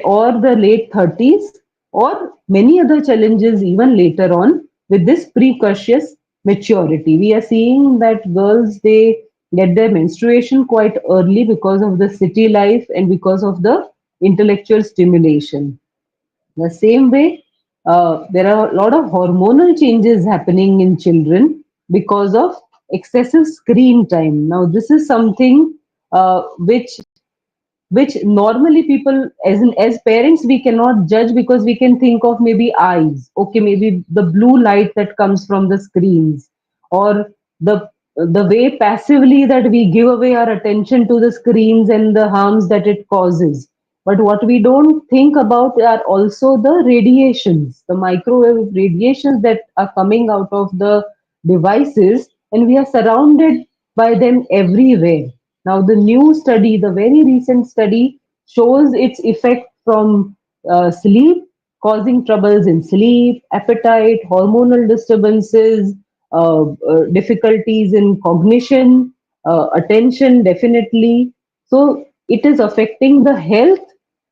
or the late 30s, or many other challenges even later on with this precocious maturity. We are seeing that girls, they get their menstruation quite early because of the city life and because of the intellectual stimulation. The same way, there are a lot of hormonal changes happening in children because of excessive screen time. Now, this is something which normally people, as parents, we cannot judge, because we can think of maybe eyes, okay, maybe the blue light that comes from the screens, or the way passively that we give away our attention to the screens and the harms that it causes. But what we don't think about are also the radiations, the microwave radiations that are coming out of the devices, and we are surrounded by them everywhere. Now, the new study, the very recent study, shows its effect from sleep, causing troubles in sleep, appetite, hormonal disturbances, difficulties in cognition, attention, definitely. So, it is affecting the health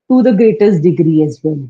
to the greatest degree as well.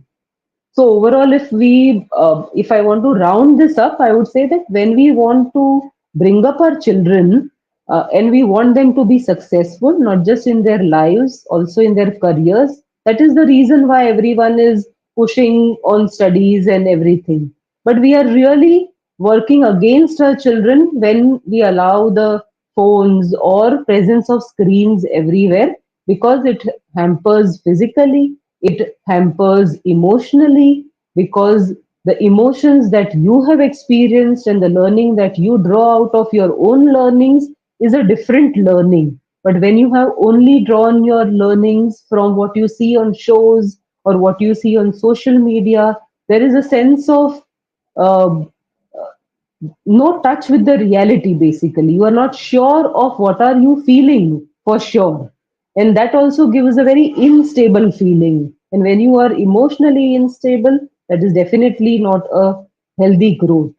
So overall, if I want to round this up, I would say that when we want to bring up our children, and we want them to be successful, not just in their lives, also in their careers. That is the reason why everyone is pushing on studies and everything. But we are really working against our children when we allow the phones or presence of screens everywhere, because it hampers physically, it hampers emotionally, because the emotions that you have experienced and the learning that you draw out of your own learnings is a different learning. But when you have only drawn your learnings from what you see on shows or what you see on social media, there is a sense of uh, no touch with the reality. Basically, you are not sure of what are you feeling for sure, and that also gives a very unstable feeling. And when you are emotionally unstable, that is definitely not a healthy growth,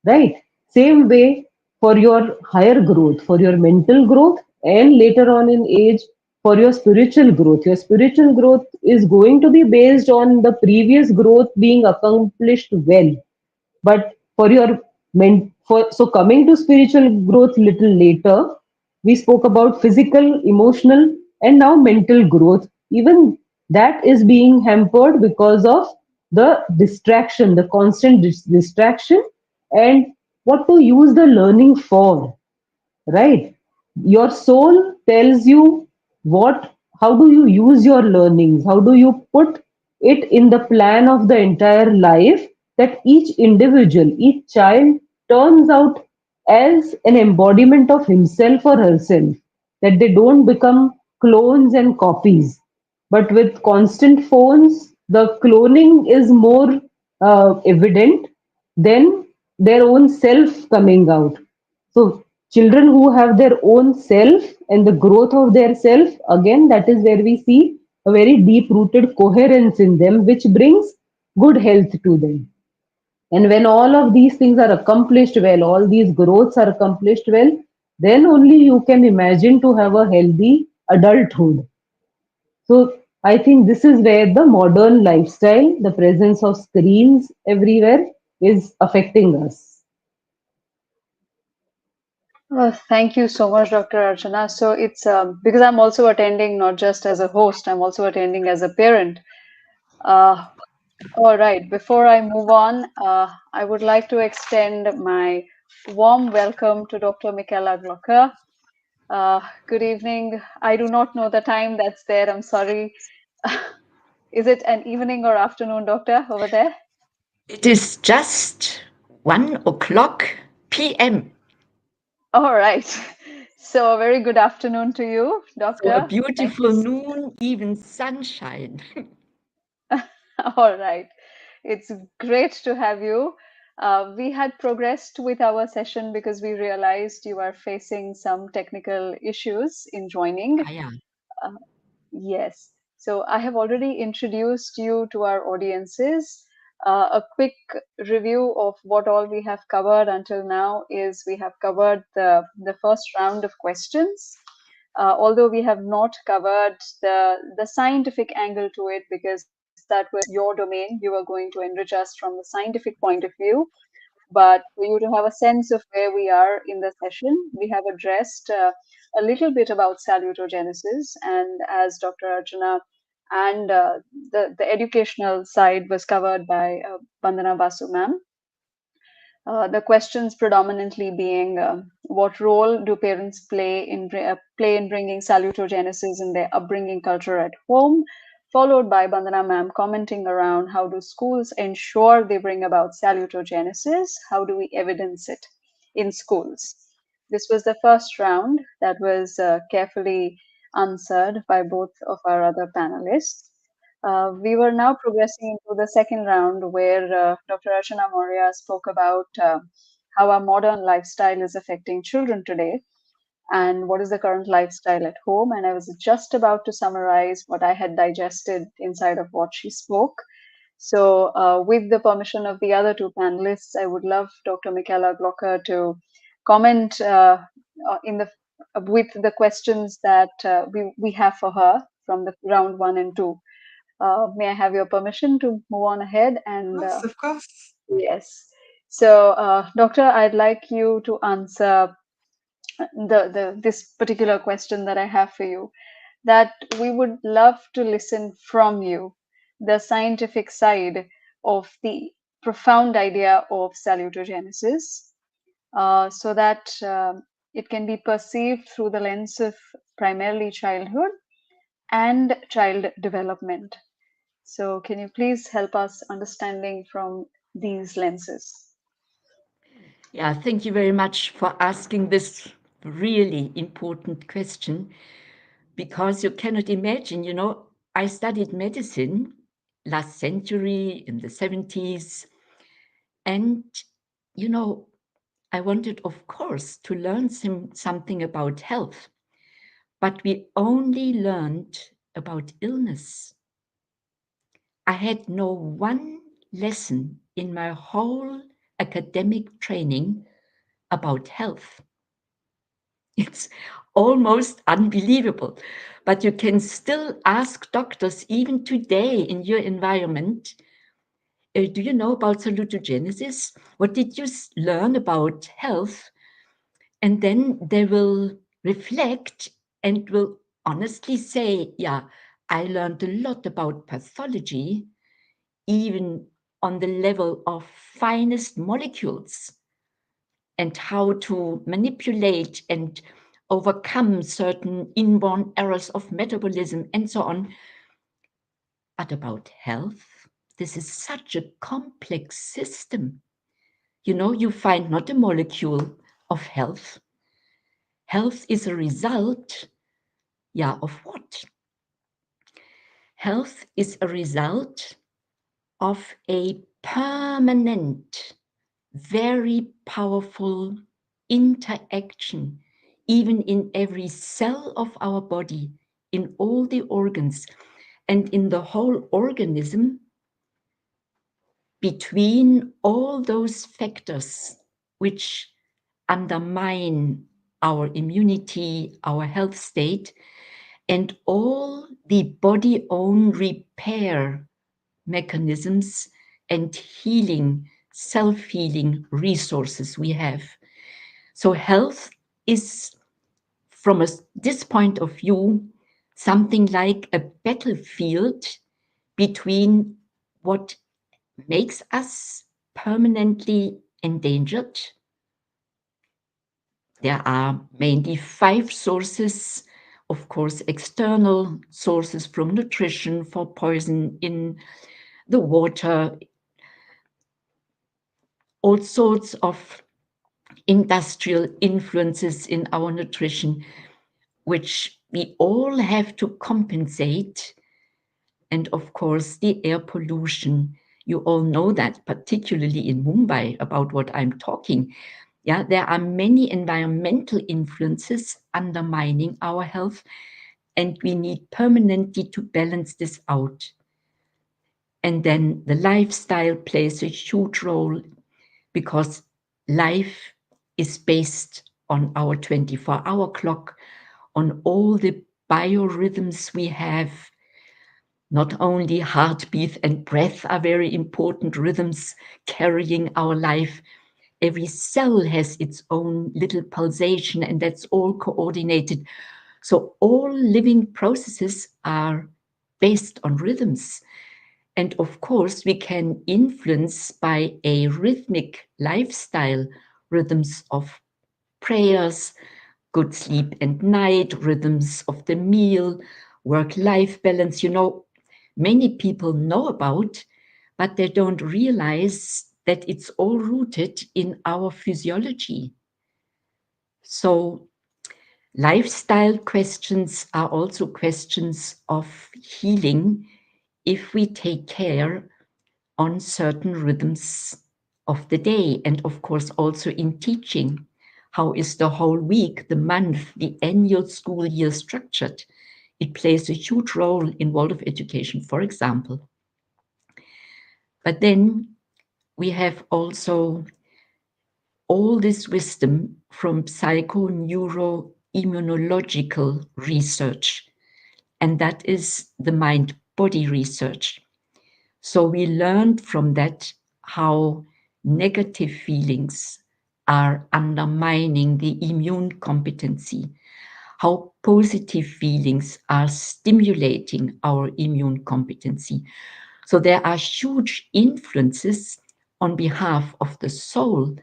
right? Same way for your higher growth, for your mental growth, and later on in age for your spiritual growth. Your spiritual growth is going to be based on the previous growth being accomplished well. But for your so coming to spiritual growth little later, we spoke about physical, emotional, and now mental growth. Even that is being hampered because of the distraction, the constant distraction, and what to use the learning for, right? Your soul tells you what, how do you use your learnings, how do you put it in the plan of the entire life, that each individual, each child turns out as an embodiment of himself or herself, that they don't become clones and copies. But with constant phones, the cloning is more evident than their own self coming out. So children who have their own self and the growth of their self, again, that is where we see a very deep rooted coherence in them, which brings good health to them. And when all of these things are accomplished well, all these growths are accomplished well, then only you can imagine to have a healthy adulthood. So I think this is where the modern lifestyle, the presence of screens everywhere, is affecting us. Thank you so much, Dr. Archana. So it's because I'm also attending not just as a host, I'm also attending as a parent. Uh, all right, before I move on, I would like to extend my warm welcome to Dr. Michaela Glocker. Good evening. I do not know the time that's there. I'm sorry. Is it an evening or afternoon, doctor, over there? It is just 1 o'clock p.m. All right. So, a very good afternoon to you, So a doctor. Thank beautiful you. noon, even sunshine. All right. It's great to have you. We had progressed with our session because we realized you are facing some technical issues in joining. Ah, yeah. Uh, Yes. So I have already introduced you to our audiences. A quick review of what all we have covered until now is we have covered the first round of questions. Although we have not covered the scientific angle to it because that was your domain. You were going to enrich us from the scientific point of view. But for you to have a sense of where we are in the session, we have addressed a little bit about salutogenesis. And as Dr. Arjuna and the educational side was covered by Vandana Basu ma'am, the questions predominantly being what role do parents play in bringing salutogenesis in their upbringing culture at home, followed by Bandana ma'am commenting around how do schools ensure they bring about salutogenesis, how do we evidence it in schools. This was the first round that was carefully answered by both of our other panelists. We were now progressing into the second round where Dr. Archana Moria spoke about how our modern lifestyle is affecting children today and what is the current lifestyle at home. And I was just about to summarize what I had digested inside of what she spoke. So, with the permission of the other two panelists, I would love Dr. Michaela Glocker to comment in the with the questions that we have for her from the round one and two. May I have your permission to move on ahead? And Yes, of course. yes, so doctor, I'd like you to answer this particular question that I have for you, that we would love to listen from you, the scientific side of the profound idea of salutogenesis, so that it can be perceived through the lens of primarily childhood and child development. So, can you please help us understanding from these lenses? Yeah, thank you very much for asking this really important question, because you cannot imagine, I studied medicine last century in the 70s, and, I wanted, of course, to learn something about health, but we only learned about illness. I had no one lesson in my whole academic training about health. It's almost unbelievable, but you can still ask doctors even today in your environment, do you know about salutogenesis? What did you learn about health? And then they will reflect and will honestly say, yeah, I learned a lot about pathology, even on the level of finest molecules, and how to manipulate and overcome certain inborn errors of metabolism and so on. But about health, this is such a complex system. You find not a molecule of health. Health is a result, of what? Health is a result of a permanent, very powerful interaction, even in every cell of our body, in all the organs, and in the whole organism, between all those factors which undermine our immunity, our health state, and all the body-own repair mechanisms and healing, self-healing resources we have. So health is, from this point of view, something like a battlefield between what makes us permanently endangered. There are mainly 5 sources, of course, external sources from nutrition, for poison in the water, all sorts of industrial influences in our nutrition, which we all have to compensate. And of course, the air pollution. You all know that, particularly in Mumbai, about what I'm talking. Yeah, there are many environmental influences undermining our health, and we need permanently to balance this out. And then the lifestyle plays a huge role, because life is based on our 24-hour clock, on all the biorhythms we have. Not only heartbeat and breath are very important rhythms carrying our life. Every cell has its own little pulsation, and that's all coordinated. So all living processes are based on rhythms. And of course, we can influence by a rhythmic lifestyle, rhythms of prayers, good sleep and night, rhythms of the meal, work-life balance. Many people know about, but they don't realize that it's all rooted in our physiology. So lifestyle questions are also questions of healing if we take care on certain rhythms of the day, and of course also in teaching. How is the whole week, the month, the annual school year structured? It plays a huge role in Waldorf education, for example. But then we have also all this wisdom from psychoneuroimmunological research, and that is the mind-body research. So we learned from that how negative feelings are undermining the immune competency, how positive feelings are stimulating our immune competency. So there are huge influences on behalf of the soul.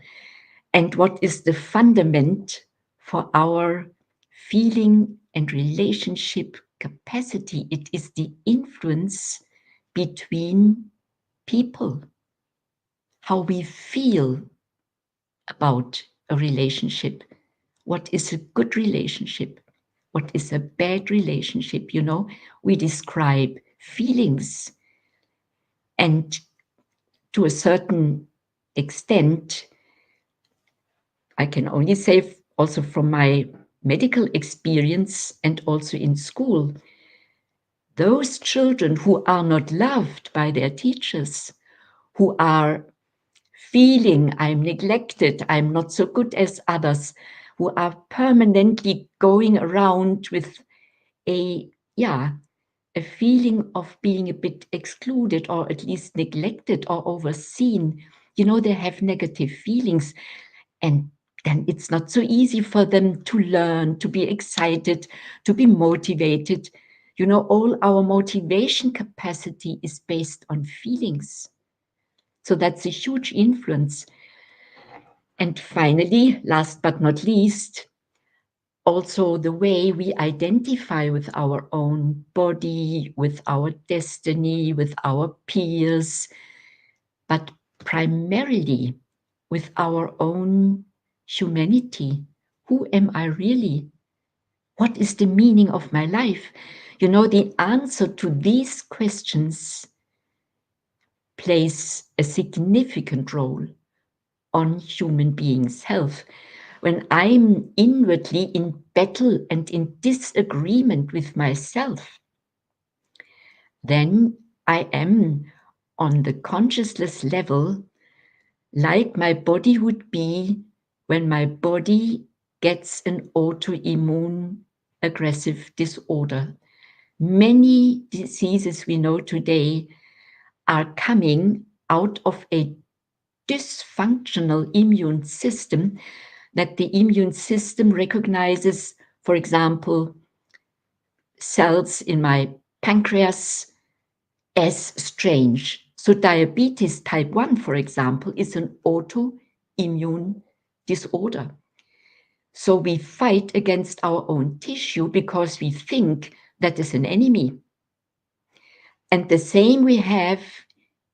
And what is the fundament for our feeling and relationship capacity? It is the influence between people, how we feel about a relationship. What is a good relationship? What is a bad relationship? You know, we describe feelings, and to a certain extent, I can only say also from my medical experience and also in school, those children who are not loved by their teachers, who are feeling I'm neglected, I'm not so good as others, who are permanently going around with a feeling of being a bit excluded or at least neglected or overseen. You know, they have negative feelings, and then it's not so easy for them to learn, to be excited, to be motivated. You know, all our motivation capacity is based on feelings. So that's a huge influence. And finally, last but not least, also the way we identify with our own body, with our destiny, with our peers, but primarily with our own humanity. Who am I really? What is the meaning of my life? You know, the answer to these questions plays a significant role on human beings' health. When I'm inwardly in battle and in disagreement with myself, then I am on the consciousness level like my body would be when my body gets an autoimmune aggressive disorder. Many diseases we know today are coming out of a dysfunctional immune system, that the immune system recognizes, for example, cells in my pancreas as strange. So diabetes type 1, for example, is an autoimmune disorder. So we fight against our own tissue because we think that is an enemy. And the same we have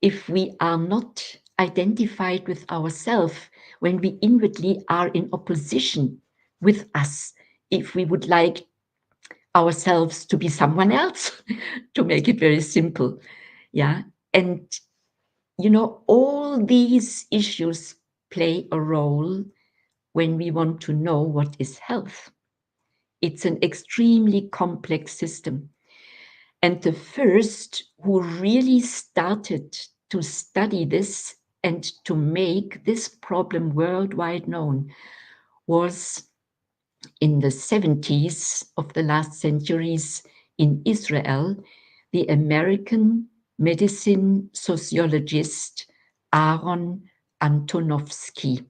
if we are not identified with ourselves, when we inwardly are in opposition with us, if we would like ourselves to be someone else, to make it very simple. Yeah. And, you know, all these issues play a role when we want to know what is health. It's an extremely complex system. And the first who really started to study this and to make this problem worldwide known was in the 70s of the last centuries in Israel, the American medicine sociologist Aaron Antonovsky.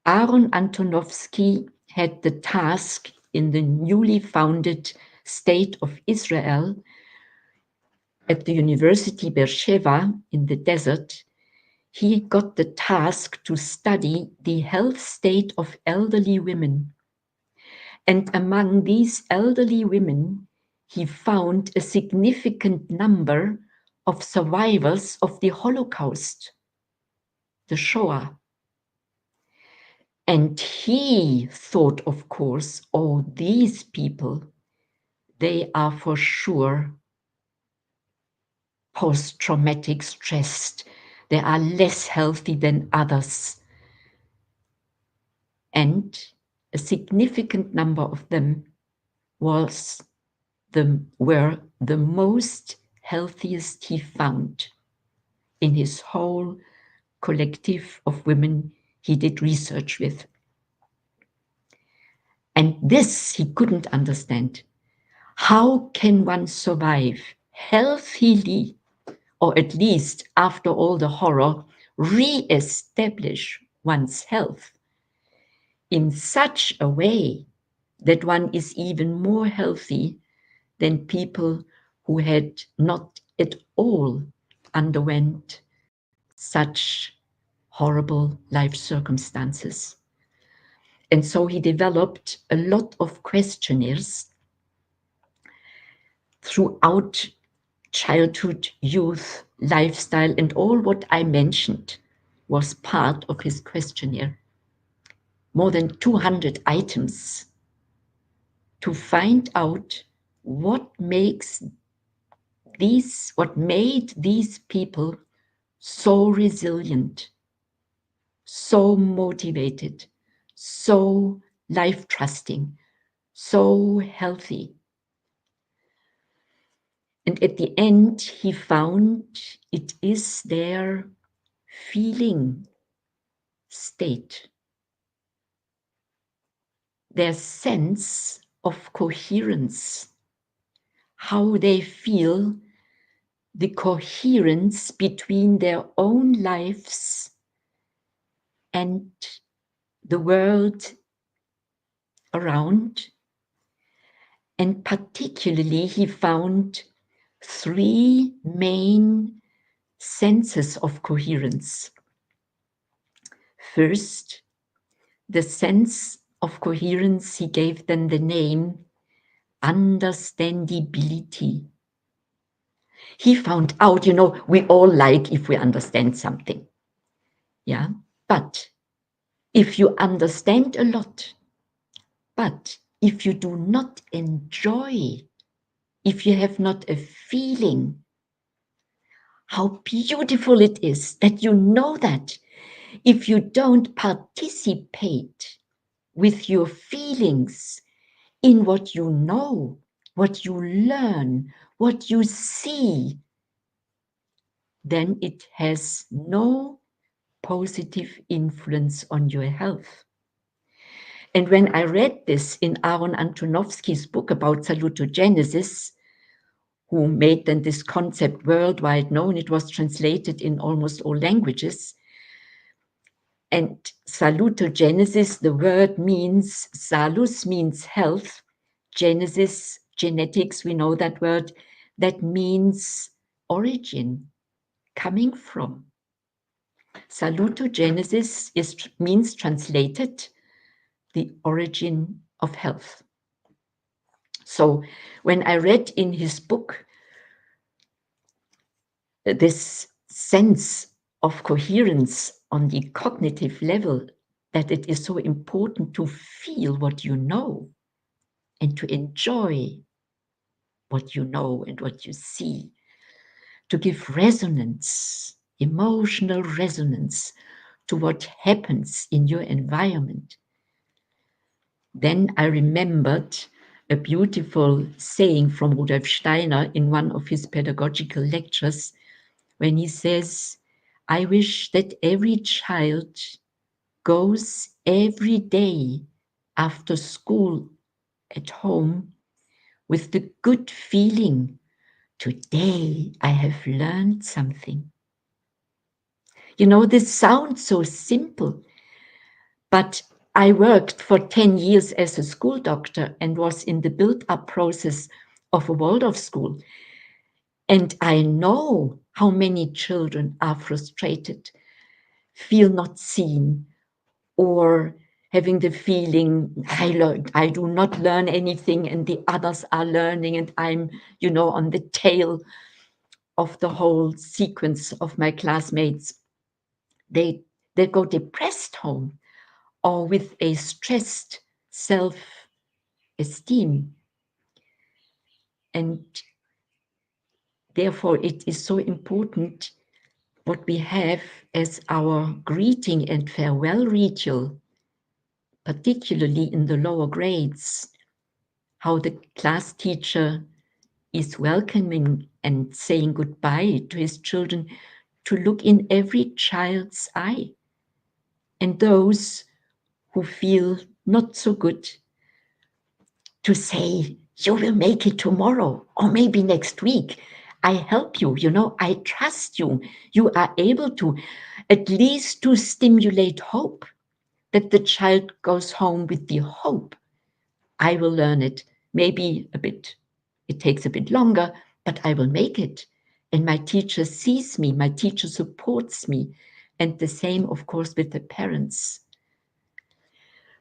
Aaron Antonovsky had the task in the newly founded State of Israel at the University Beersheba in the desert. He got the task to study the health state of elderly women. And among these elderly women, he found a significant number of survivors of the Holocaust, the Shoah. And he thought, of course, oh, these people, they are for sure post-traumatic stressed. They are less healthy than others. And a significant number of them were the most healthiest he found in his whole collective of women he did research with. And this he couldn't understand. How can one survive healthily, or at least after all the horror, re-establish one's health in such a way that one is even more healthy than people who had not at all underwent such horrible life circumstances. And so he developed a lot of questionnaires throughout childhood, youth, lifestyle, and all what I mentioned was part of his questionnaire. More than 200 items to find out what made these people so resilient, so motivated, so life-trusting, so healthy. And at the end, he found it is their feeling state, their sense of coherence, how they feel the coherence between their own lives and the world around. And particularly, he found 3 main senses of coherence. First, the sense of coherence, he gave them the name understandability. He found out, we all like if we understand something. Yeah, but if you understand a lot, but if you do not enjoy, if you have not a feeling, how beautiful it is that you know that if you don't participate with your feelings in what you know, what you learn, what you see, then it has no positive influence on your health. And when I read this in Aaron Antonovsky's book about salutogenesis, who made then this concept worldwide known, it was translated in almost all languages. And salutogenesis, the word means, salus means health, genesis, genetics, we know that word, that means origin, coming from. Salutogenesis means translated the origin of health. So when I read in his book this sense of coherence on the cognitive level, that it is so important to feel what you know and to enjoy what you know and what you see, to give resonance, emotional resonance to what happens in your environment. Then I remembered a beautiful saying from Rudolf Steiner in one of his pedagogical lectures, when he says, I wish that every child goes every day after school at home with the good feeling, today I have learned something. This sounds so simple, but I worked for 10 years as a school doctor and was in the build-up process of a Waldorf school. And I know how many children are frustrated, feel not seen, or having the feeling, I do not learn anything and the others are learning and I'm, on the tail of the whole sequence of my classmates. They go depressed home or with a stressed self-esteem. And therefore, it is so important what we have as our greeting and farewell ritual, particularly in the lower grades, how the class teacher is welcoming and saying goodbye to his children, to look in every child's eye. And those who feel not so good, to say, you will make it tomorrow or maybe next week. I help you, I trust you. You are able to. at least to stimulate hope, that the child goes home with the hope, I will learn it. Maybe it takes a bit longer, but I will make it. And my teacher sees me, my teacher supports me. And the same, of course, with the parents.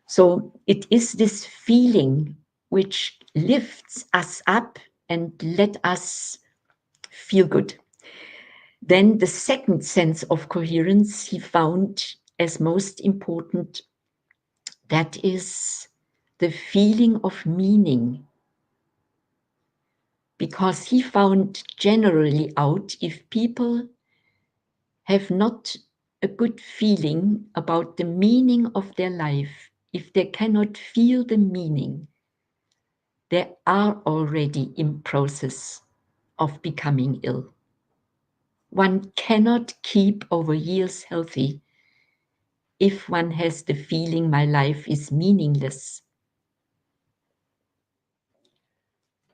So it is this feeling which lifts us up and let us feel good. Then the second sense of coherence he found as most important, that is the feeling of meaning. Because he found generally out, if people have not a good feeling about the meaning of their life, if they cannot feel the meaning, they are already in process of becoming ill. One cannot keep over years healthy if one has the feeling my life is meaningless.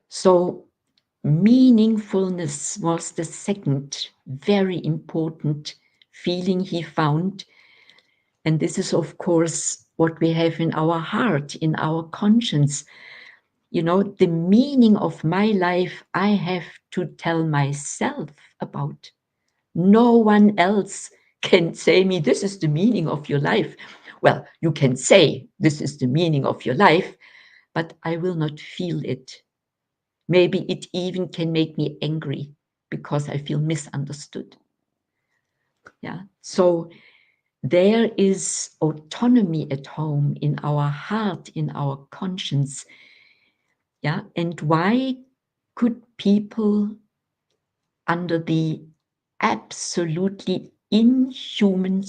So meaningfulness was the second very important feeling he found. And this is, of course, what we have in our heart, in our conscience. You know, the meaning of my life, I have to tell myself about. No one else can say me, this is the meaning of your life. Well, you can say, this is the meaning of your life, but I will not feel it. Maybe it even can make me angry because I feel misunderstood. Yeah. So there is autonomy at home in our heart, in our conscience. Yeah. And why could people under the absolutely inhuman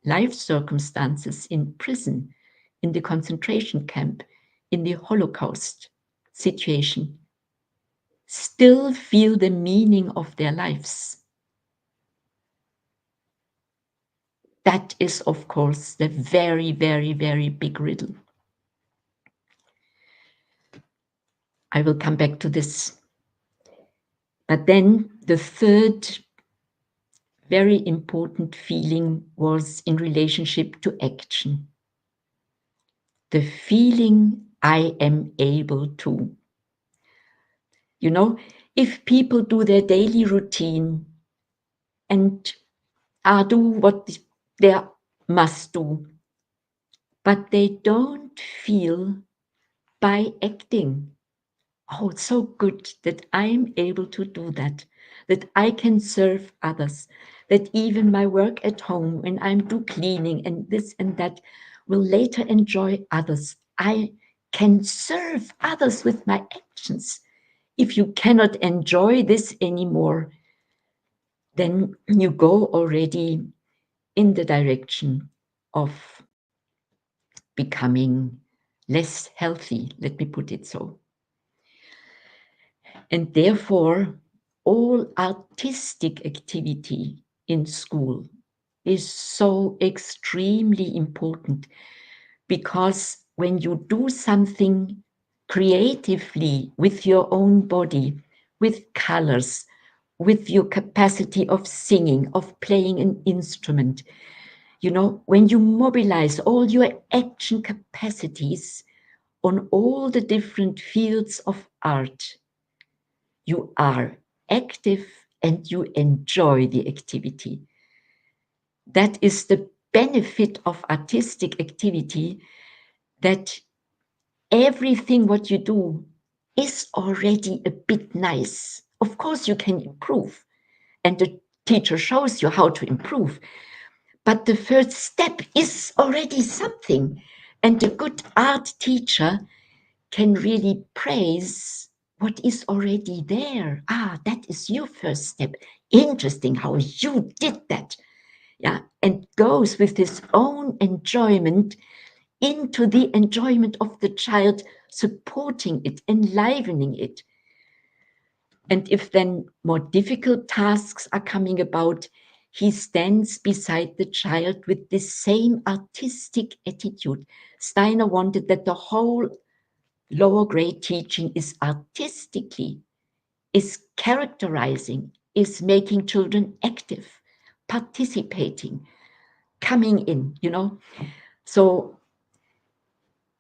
life circumstances in prison, in the concentration camp, in the Holocaust situation, still feel the meaning of their lives? That is, of course, the very, very, very big riddle. I will come back to this. But then the third very important feeling was in relationship to action. The feeling I am able to. You know, if people do their daily routine and do what they must do, but they don't feel by acting, oh, it's so good that I'm able to do that, that I can serve others, that even my work at home, when I'm do cleaning and this and that, will later enjoy others. I can serve others with my actions. If you cannot enjoy this anymore, then you go already in the direction of becoming less healthy, let me put it so. And therefore, all artistic activity in school is so extremely important, because when you do something creatively with your own body, with colors, with your capacity of singing, of playing an instrument, you know, when you mobilize all your action capacities on all the different fields of art, you are active and you enjoy the activity. That is the benefit of artistic activity, that everything what you do is already a bit nice. Of course, you can improve, and the teacher shows you how to improve. But the first step is already something. And a good art teacher can really praise what is already there. That is your first step. Interesting how you did that. Yeah, and goes with his own enjoyment into the enjoyment of the child, supporting it, enlivening it. And if then more difficult tasks are coming about, he stands beside the child with the same artistic attitude. Steiner wanted that the whole lower grade teaching is artistically, is characterizing, is making children active, participating, coming in, So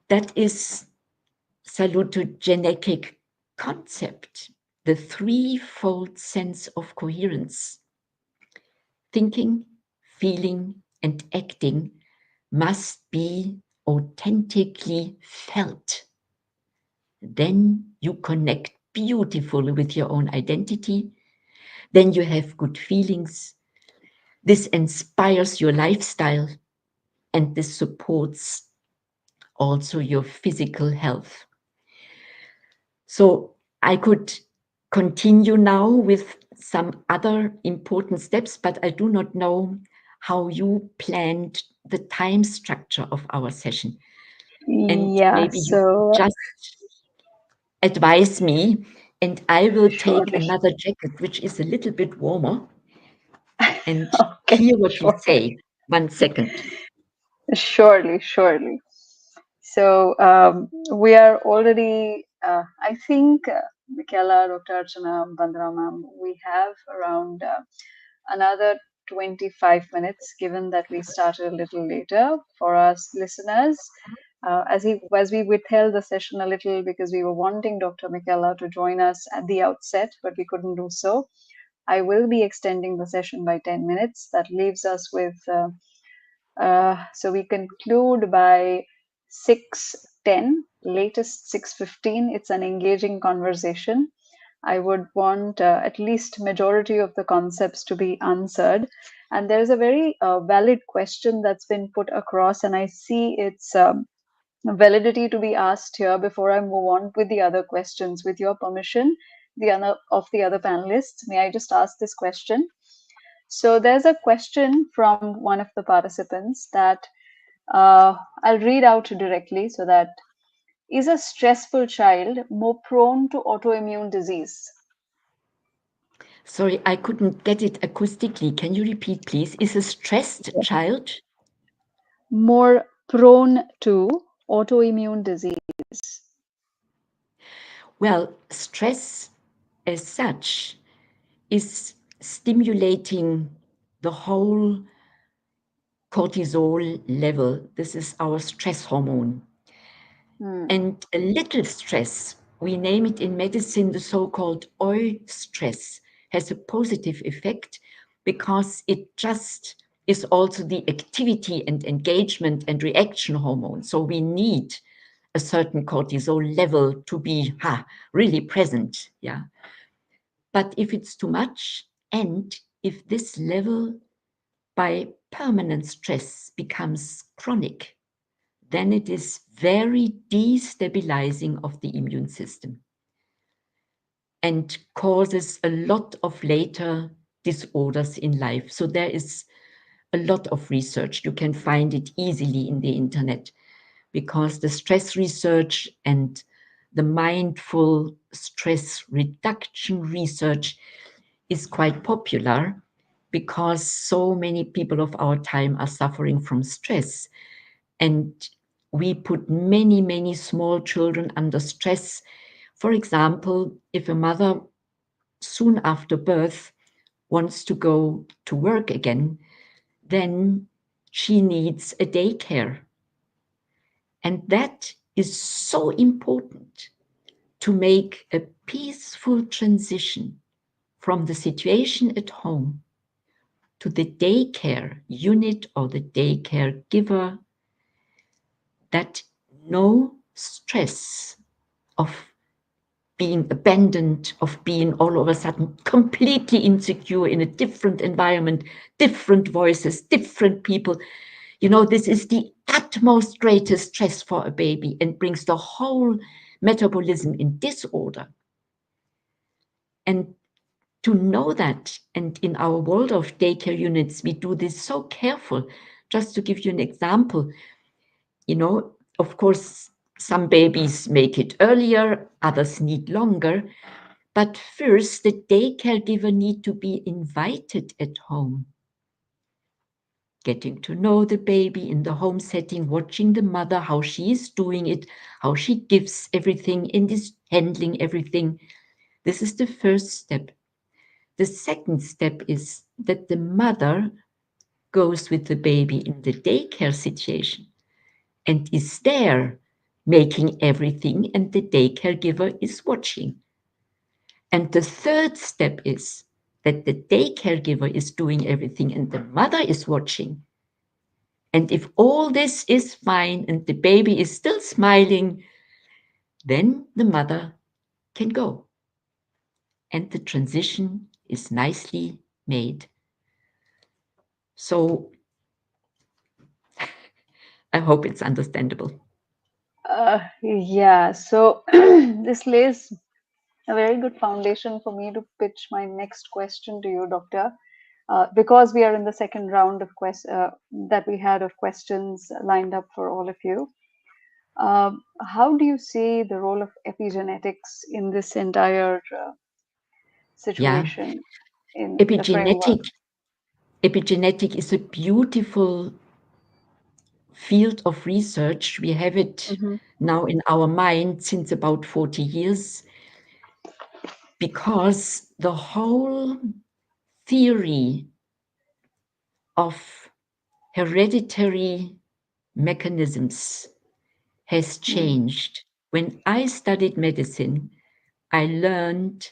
that is salutogenetic concept, the threefold sense of coherence. Thinking, feeling, and acting must be authentically felt. Then you connect beautifully with your own identity. Then you have good feelings. This inspires your lifestyle, and this supports also your physical health. So I could continue now with some other important steps, but I do not know how you planned the time structure of our session. And Yeah, maybe you could so just advise me, and I will take surely. another jacket, which is a little bit warmer, and Okay, hear what you surely. say. 1 second. Surely. So we are already, I think, Michaela, Dr. Archana, Bandra ma'am, we have around another 25 minutes, given that we started a little later for us listeners. As we withheld the session a little because we were wanting Dr. Michaela to join us at the outset, but we couldn't do so. I will be extending the session by 10 minutes. That leaves us with so we conclude by 6:10, latest 6:15. It's an engaging conversation. I would want at least majority of the concepts to be answered. And there's a very valid question that's been put across, and I see its validity to be asked here before I move on with the other questions. With your permission, the other of the other panelists, may I just ask this question? So there's a question from one of the participants that I'll read out directly so that is a stressful child more prone to autoimmune disease? Sorry, I couldn't get it acoustically. Can you repeat, please? Is a stressed child? More prone to autoimmune disease. Well, stress as such is stimulating the whole cortisol level. This is our stress hormone. And a little stress, we name it in medicine the so-called stress, has a positive effect because it just is also the activity and engagement and reaction hormone. So we need a certain cortisol level to be really present. Yeah. But if it's too much, and if this level by permanent stress becomes chronic, then it is very destabilizing of the immune system and causes a lot of later disorders in life. So there is a lot of research. You can find it easily in the internet because the stress research and the mindful stress reduction research is quite popular because so many people of our time are suffering from stress. And we put many, many small children under stress. For example, if a mother soon after birth wants to go to work again, then she needs a daycare. And that is so important to make a peaceful transition from the situation at home to the daycare unit or the daycare giver, that no stress of being abandoned, of being all of a sudden completely insecure in a different environment, different voices, different people. This is the utmost greatest stress for a baby and brings the whole metabolism in disorder. And to know that, and in our world of daycare units, we do this so careful. Just to give you an example, of course, some babies make it earlier, others need longer. But first, the day caregiver need to be invited at home. Getting to know the baby in the home setting, watching the mother, how she is doing it, how she gives everything and is handling everything. This is the first step. The second step is that the mother goes with the baby in the daycare situation and is there making everything, and the daycare giver is watching. And the third step is that the daycare giver is doing everything and the mother is watching. And if all this is fine and the baby is still smiling, then the mother can go. And the transition is nicely made. So I hope it's understandable. Yeah, so this lays a very good foundation for me to pitch my next question to you, Doctor. Because we are in the second round of that we had of questions lined up for all of you. How do you see the role of epigenetics in this entire Yeah, situation in the framework? epigenetic is a beautiful field of research. We have it Mm-hmm. now in our mind since about 40 years, because the whole theory of hereditary mechanisms has changed. When I studied medicine, I learned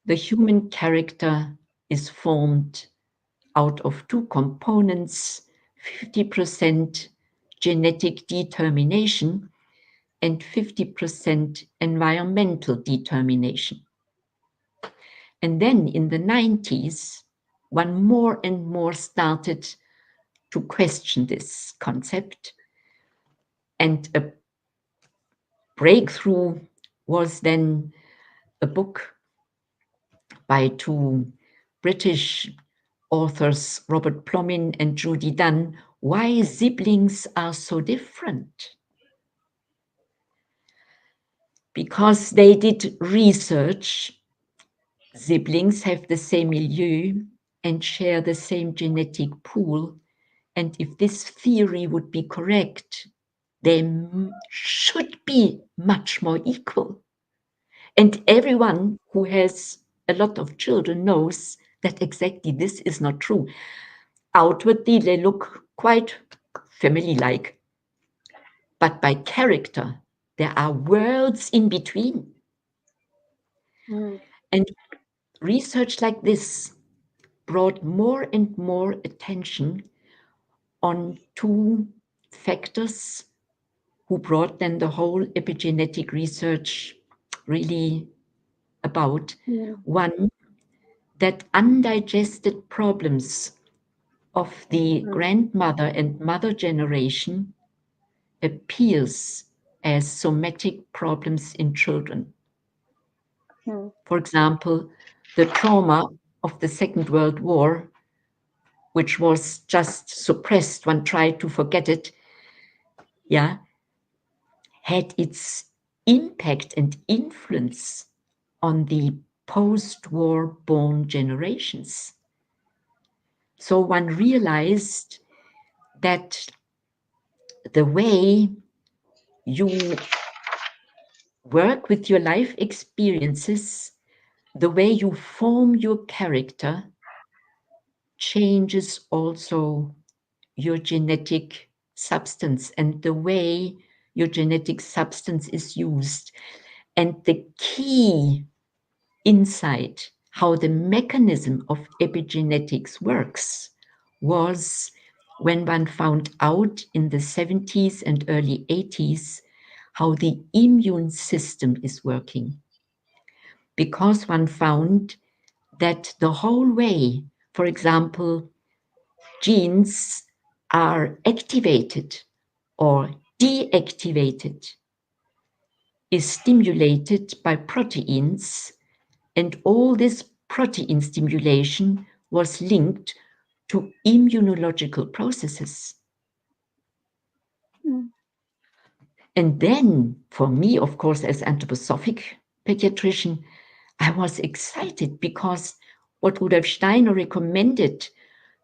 the human character is formed out of two components: 50% genetic determination and 50% environmental determination. And then in the 90s, one more and more started to question this concept. And a breakthrough was then a book by two British authors, Robert Plomin and Judy Dunn, Why Siblings Are So Different. Because they did research, siblings have the same milieu and share the same genetic pool. And if this theory would be correct, they should be much more equal. And everyone who has a lot of children knows that exactly this is not true. Outwardly, they look quite family-like, but by character, there are worlds in between. And research like this brought more and more attention on two factors who brought then the whole epigenetic research really about. One, that undigested problems of the grandmother and mother generation appears as somatic problems in children. For example, the trauma of the Second World War, which was just suppressed, one tried to forget it, yeah, had its impact and influence on the post-war born generations. So one realized that the way you work with your life experiences, the way you form your character, changes also your genetic substance and the way your genetic substance is used. And the key insight how the mechanism of epigenetics works was when one found out in the 70s and early 80s how the immune system is working. Because one found that the whole way, for example, genes are activated or deactivated is stimulated by proteins, and all this protein stimulation was linked to immunological processes. And then, for me, of course, as anthroposophic pediatrician, I was excited because what Rudolf Steiner recommended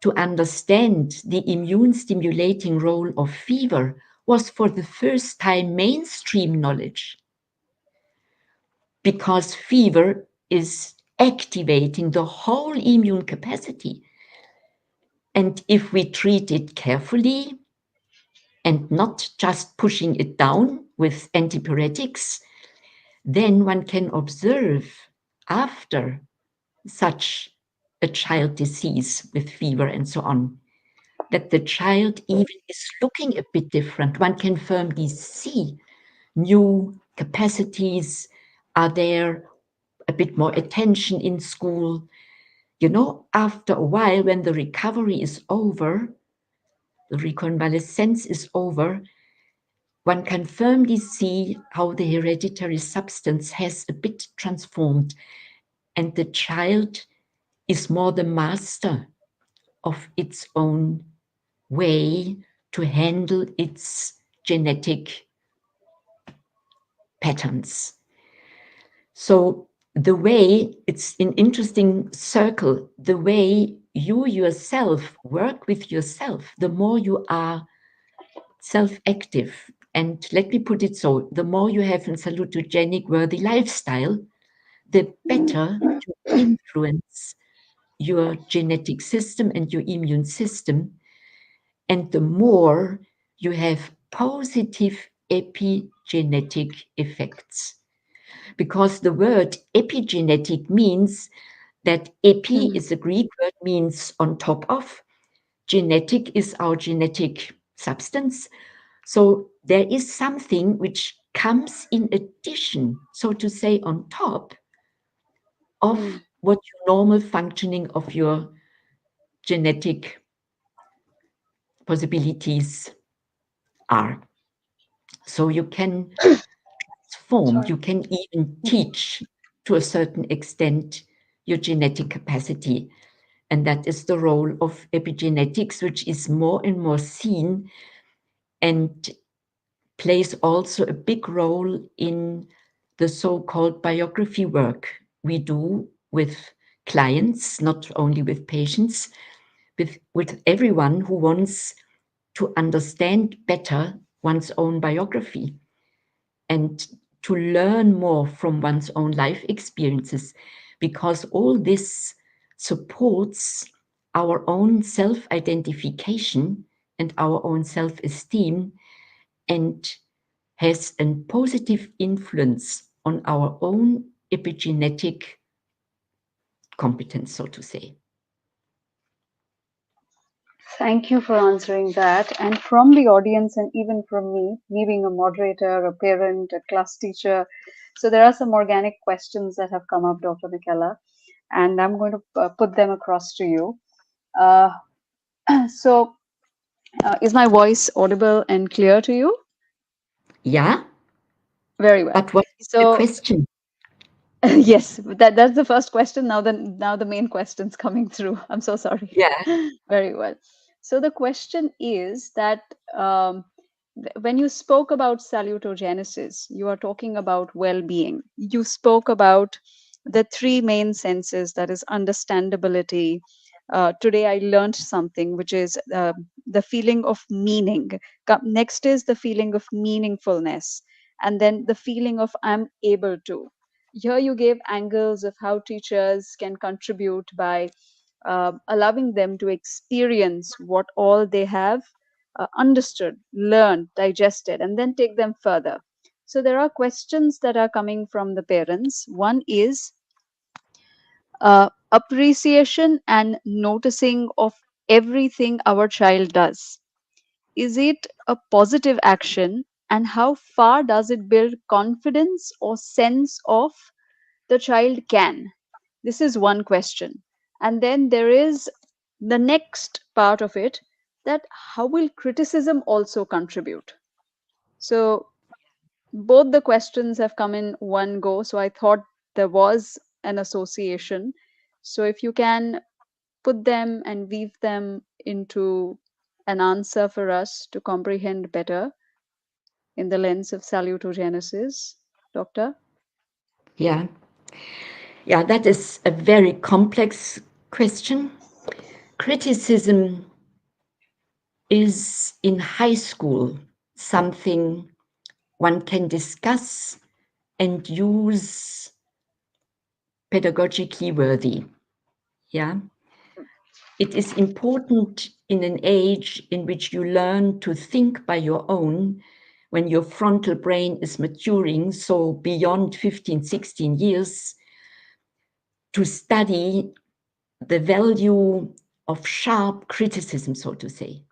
to understand the immune stimulating role of fever was for the first time mainstream knowledge. Because fever is activating the whole immune capacity. And if we treat it carefully and not just pushing it down with antipyretics, then one can observe after such a child disease with fever and so on, that the child even is looking a bit different. One can firmly see new capacities are there, a bit more attention in school. You know, after a while, when the recovery is over, the reconvalescence is over, one can firmly see how the hereditary substance has a bit transformed, and the child is more the master of its own way to handle its genetic patterns. So the way, it's an interesting circle, the way you yourself work with yourself, the more you are self-active. And let me put it so, the more you have a salutogenic, worthy lifestyle, the better you influence your genetic system and your immune system, and the more you have positive epigenetic effects. Because the word epigenetic means that epi is a Greek word, means on top of, genetic is our genetic substance. So there is something which comes in addition, so to say, on top of what your normal functioning of your genetic possibilities are. So you can transform, you can even teach to a certain extent your genetic capacity. And that is the role of epigenetics, which is more and more seen and plays also a big role in the so-called biography work we do with clients, not only with patients, with everyone who wants to understand better one's own biography and to learn more from one's own life experiences, because all this supports our own self-identification and our own self-esteem, and has a positive influence on our own epigenetic competence, so to say. Thank you for answering that. And from the audience, and even from me being a moderator, a parent, a class teacher, so there are some organic questions that have come up, Dr. Michaela, and I'm going to put them across to you. Uh, so, is my voice audible and clear to you? Yeah, Very well. but what is the So, question? yes, that's the first question. Now the main question's coming through. I'm so sorry. Yeah, Very well. So the question is that when you spoke about salutogenesis, you are talking about well-being. You spoke about the three main senses, that is understandability. Today I learned something, which is the feeling of meaning. Next is the feeling of meaningfulness, and then the feeling of I'm able to. Here you gave angles of how teachers can contribute by allowing them to experience what all they have understood, learned, digested, and then take them further. So there are questions that are coming from the parents. One is appreciation and noticing of everything our child does. Is it a positive action, and how far does it build confidence or sense of the child can? This is one question. And then there is the next part of it, that how will criticism also contribute? So both the questions have come in one go. So I thought there was an association. So if you can put them and weave them into an answer for us to comprehend better in the lens of salutogenesis, Doctor. yeah, yeah, that is a very complex question. Criticism is in high school something one can discuss and use pedagogically worthy. Yeah. It is important in an age in which you learn to think by your own, when your frontal brain is maturing, so beyond 15, 16 years, to study the value of sharp criticism, so to say.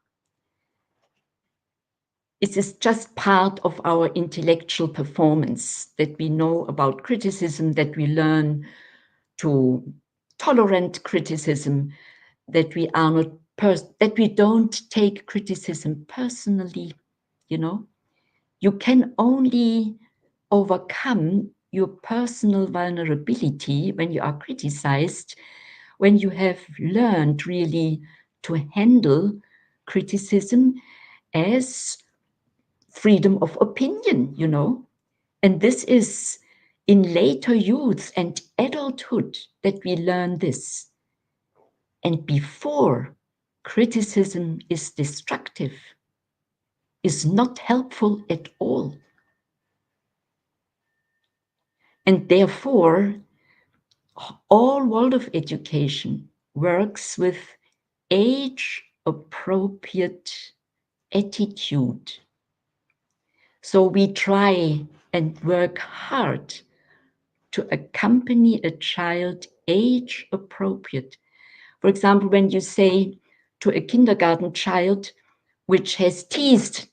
It is just part of our intellectual performance that we know about criticism, that we learn to tolerate criticism, that we are not that we don't take criticism personally. You know, you can only overcome your personal vulnerability when you are criticized, when you have learned really to handle criticism as freedom of opinion, you know. And this is in later youth and adulthood that we learn this. And before, criticism is destructive, is not helpful at all. And therefore, all Waldorf education works with age-appropriate attitude. So we try and work hard to accompany a child age-appropriate. For example, when you say to a kindergarten child which has teased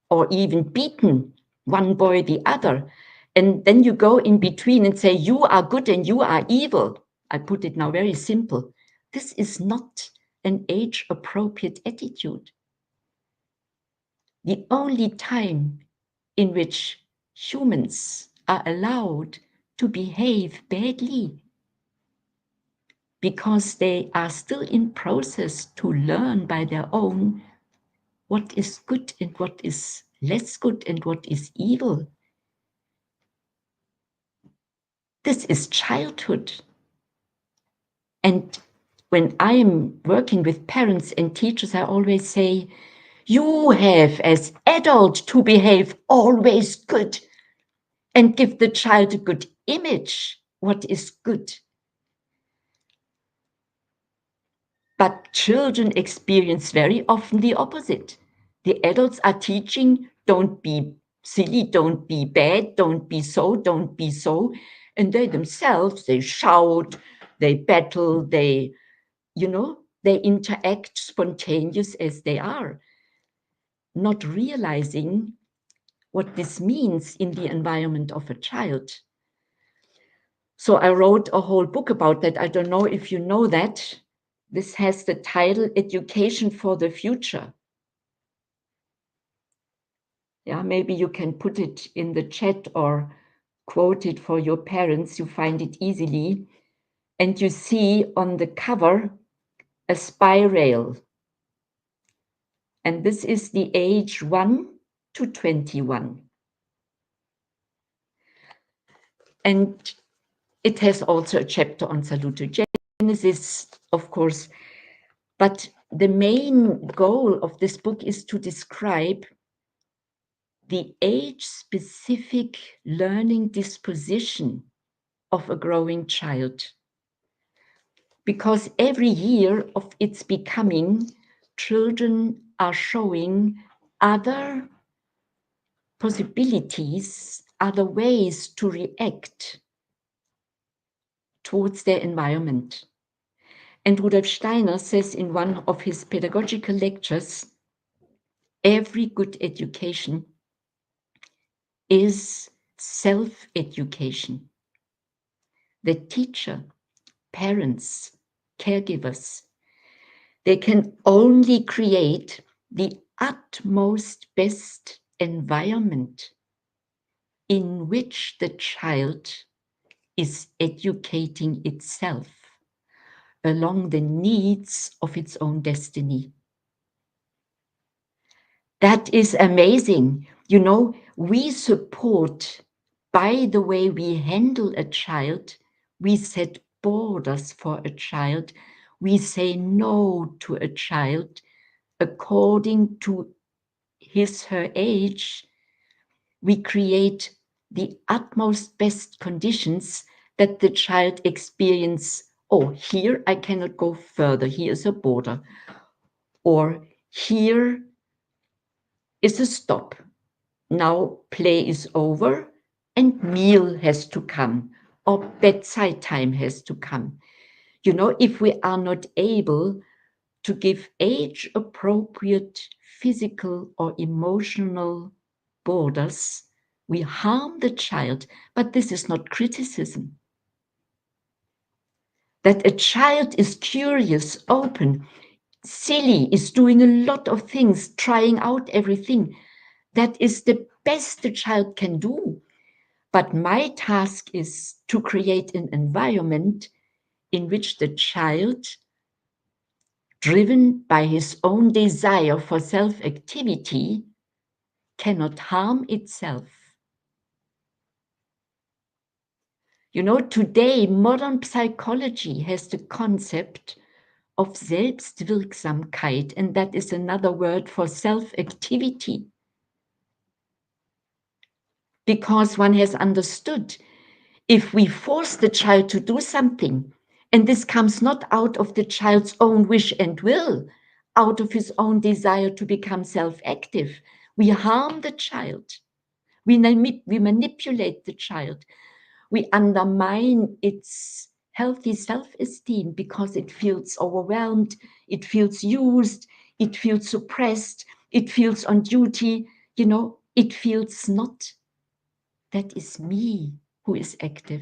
or even beaten one boy the other, and then you go in between and say, you are good and you are evil. I put it now very simple. This is not an age-appropriate attitude. The only time in which humans are allowed to behave badly, because they are still in process to learn by their own what is good and what is less good and what is evil. This is childhood. And when I am working with parents and teachers, I always say, you have as adult to behave always good and give the child a good image, what is good. But children experience very often the opposite. The adults are teaching, don't be silly, don't be bad, don't be so, don't be so. And they themselves, they shout, they battle, they, you know, they interact spontaneous as they are, not realizing what this means in the environment of a child. So I wrote a whole book about that. I don't know if you know that. This has the title Education for the Future. Yeah, maybe you can put it in the chat or quote it for your parents. You find it easily. And you see on the cover a spiral. And this is the age 1 to 21. And it has also a chapter on salutogenesis, of course. But the main goal of this book is to describe the age-specific learning disposition of a growing child. Because every year of its becoming, children are showing other possibilities, other ways to react towards their environment. And Rudolf Steiner says in one of his pedagogical lectures, every good education is self-education. The teacher, parents, caregivers, they can only create the utmost best environment in which the child is educating itself along the needs of its own destiny. That is amazing. You know, we support, by the way we handle a child, we set borders for a child, we say no to a child according to his, her age. We create the utmost best conditions that the child experience, oh, here I cannot go further, here is a border, or here is a stop. Now play is over and meal has to come, or bedside time has to come. You know, if we are not able to give age-appropriate physical or emotional borders, we harm the child. But this is not criticism. That a child is curious, open, silly, is doing a lot of things, trying out everything. That is the best the child can do. But my task is to create an environment in which the child, driven by his own desire for self-activity, cannot harm itself. You know, today modern psychology has the concept of Selbstwirksamkeit, and that is another word for self-activity. Because one has understood, if we force the child to do something, and this comes not out of the child's own wish and will, out of his own desire to become self-active, we harm the child. We manipulate the child. We undermine its healthy self-esteem because it feels overwhelmed, it feels used, it feels suppressed, it feels on duty, you know, it feels not, that is me who is active.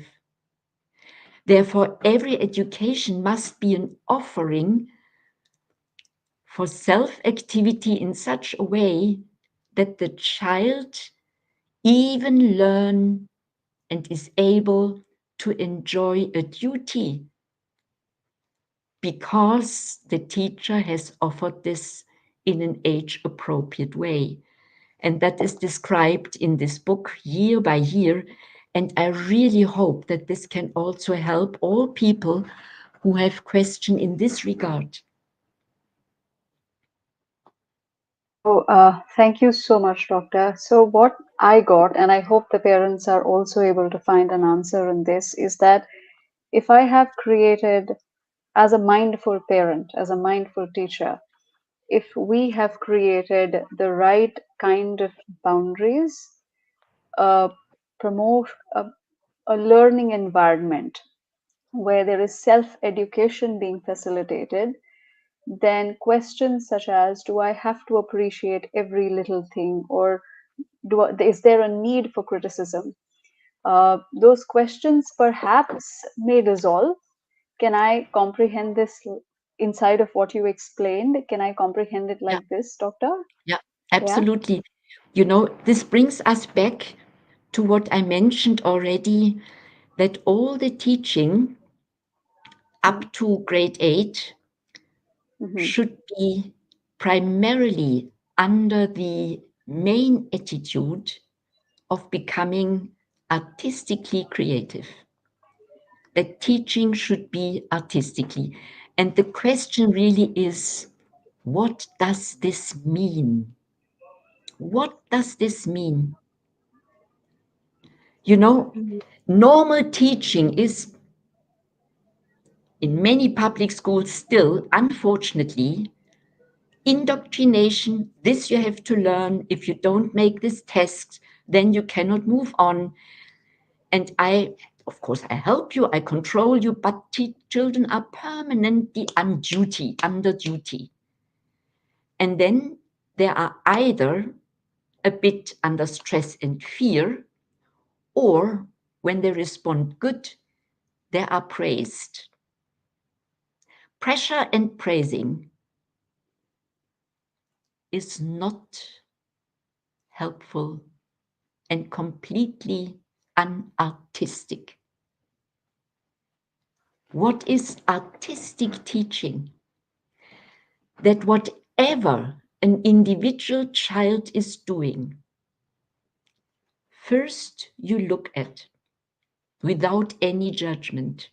Therefore, every education must be an offering for self-activity in such a way that the child even learn and is able to enjoy a duty because the teacher has offered this in an age-appropriate way. And that is described in this book year by year. And I really hope that this can also help all people who have questions in this regard. So, thank you so much, Doctor. So, what I got, and I hope the parents are also able to find an answer in this, is that if I have created, as a mindful parent, as a mindful teacher, if we have created the right kind of boundaries, uh, promote a learning environment where there is self-education being facilitated, then questions such as, do I have to appreciate every little thing, or is there a need for criticism? Those questions perhaps may dissolve. Can I comprehend this inside of what you explained? Can I comprehend it Yeah, like this, Doctor? yeah, Yeah. absolutely. You know, this brings us back to what I mentioned already, that all the teaching up to grade 8 Mm-hmm. should be primarily under the main attitude of becoming artistically creative. That teaching should be artistically. And the question really is, what does this mean? What does this mean? You know, normal teaching is in many public schools still, unfortunately, indoctrination. This you have to learn. If you don't make this test, then you cannot move on. And of course, I help you, I control you, but children are permanently under duty. And then they are either a bit under stress and fear, or when they respond good, they are praised. Pressure and praising is not helpful and completely unartistic. What is artistic teaching? That whatever an individual child is doing, first you look at, without any judgment,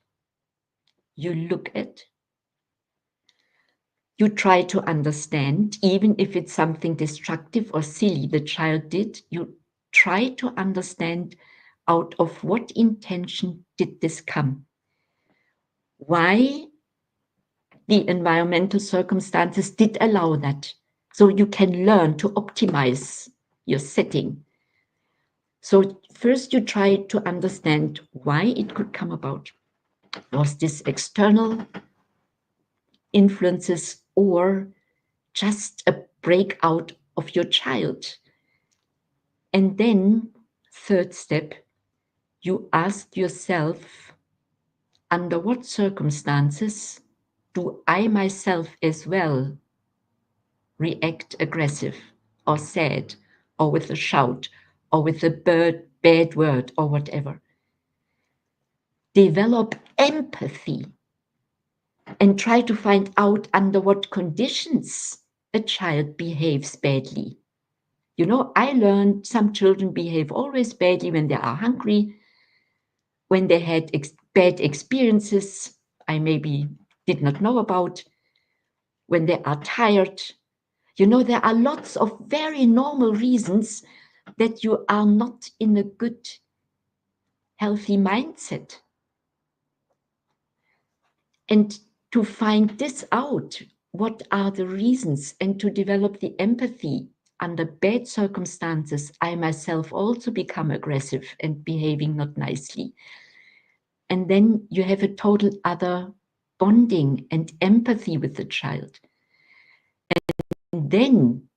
you look at, you try to understand, even if it's something destructive or silly the child did, you try to understand out of what intention did this come? Why the environmental circumstances did allow that? So you can learn to optimize your setting. So first you try to understand why it could come about. Was this external influences or just a breakout of your child? And then, third step, you ask yourself, under what circumstances do I myself as well react aggressive or sad or with a shout or with a bad word or whatever? Develop empathy and try to find out under what conditions a child behaves badly. You know, I learned some children behave always badly when they are hungry, when they had bad experiences I maybe did not know about, when they are tired. You know, there are lots of very normal reasons that you are not in a good, healthy mindset. And to find this out, what are the reasons, and to develop the empathy under bad circumstances, I myself also become aggressive and behaving not nicely. And then you have a total other bonding and empathy with the child. And then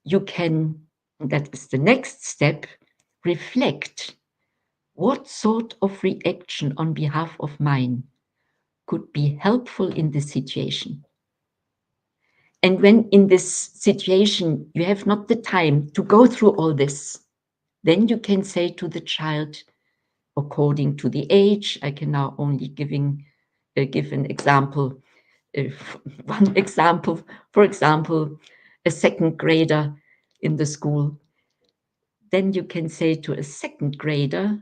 you can, that is the next step, reflect what sort of reaction on behalf of mine could be helpful in this situation. And when in this situation you have not the time to go through all this, then you can say to the child, according to the age, I can now only give an example, one example, for example, a second grader in the school. Then you can say to a second grader,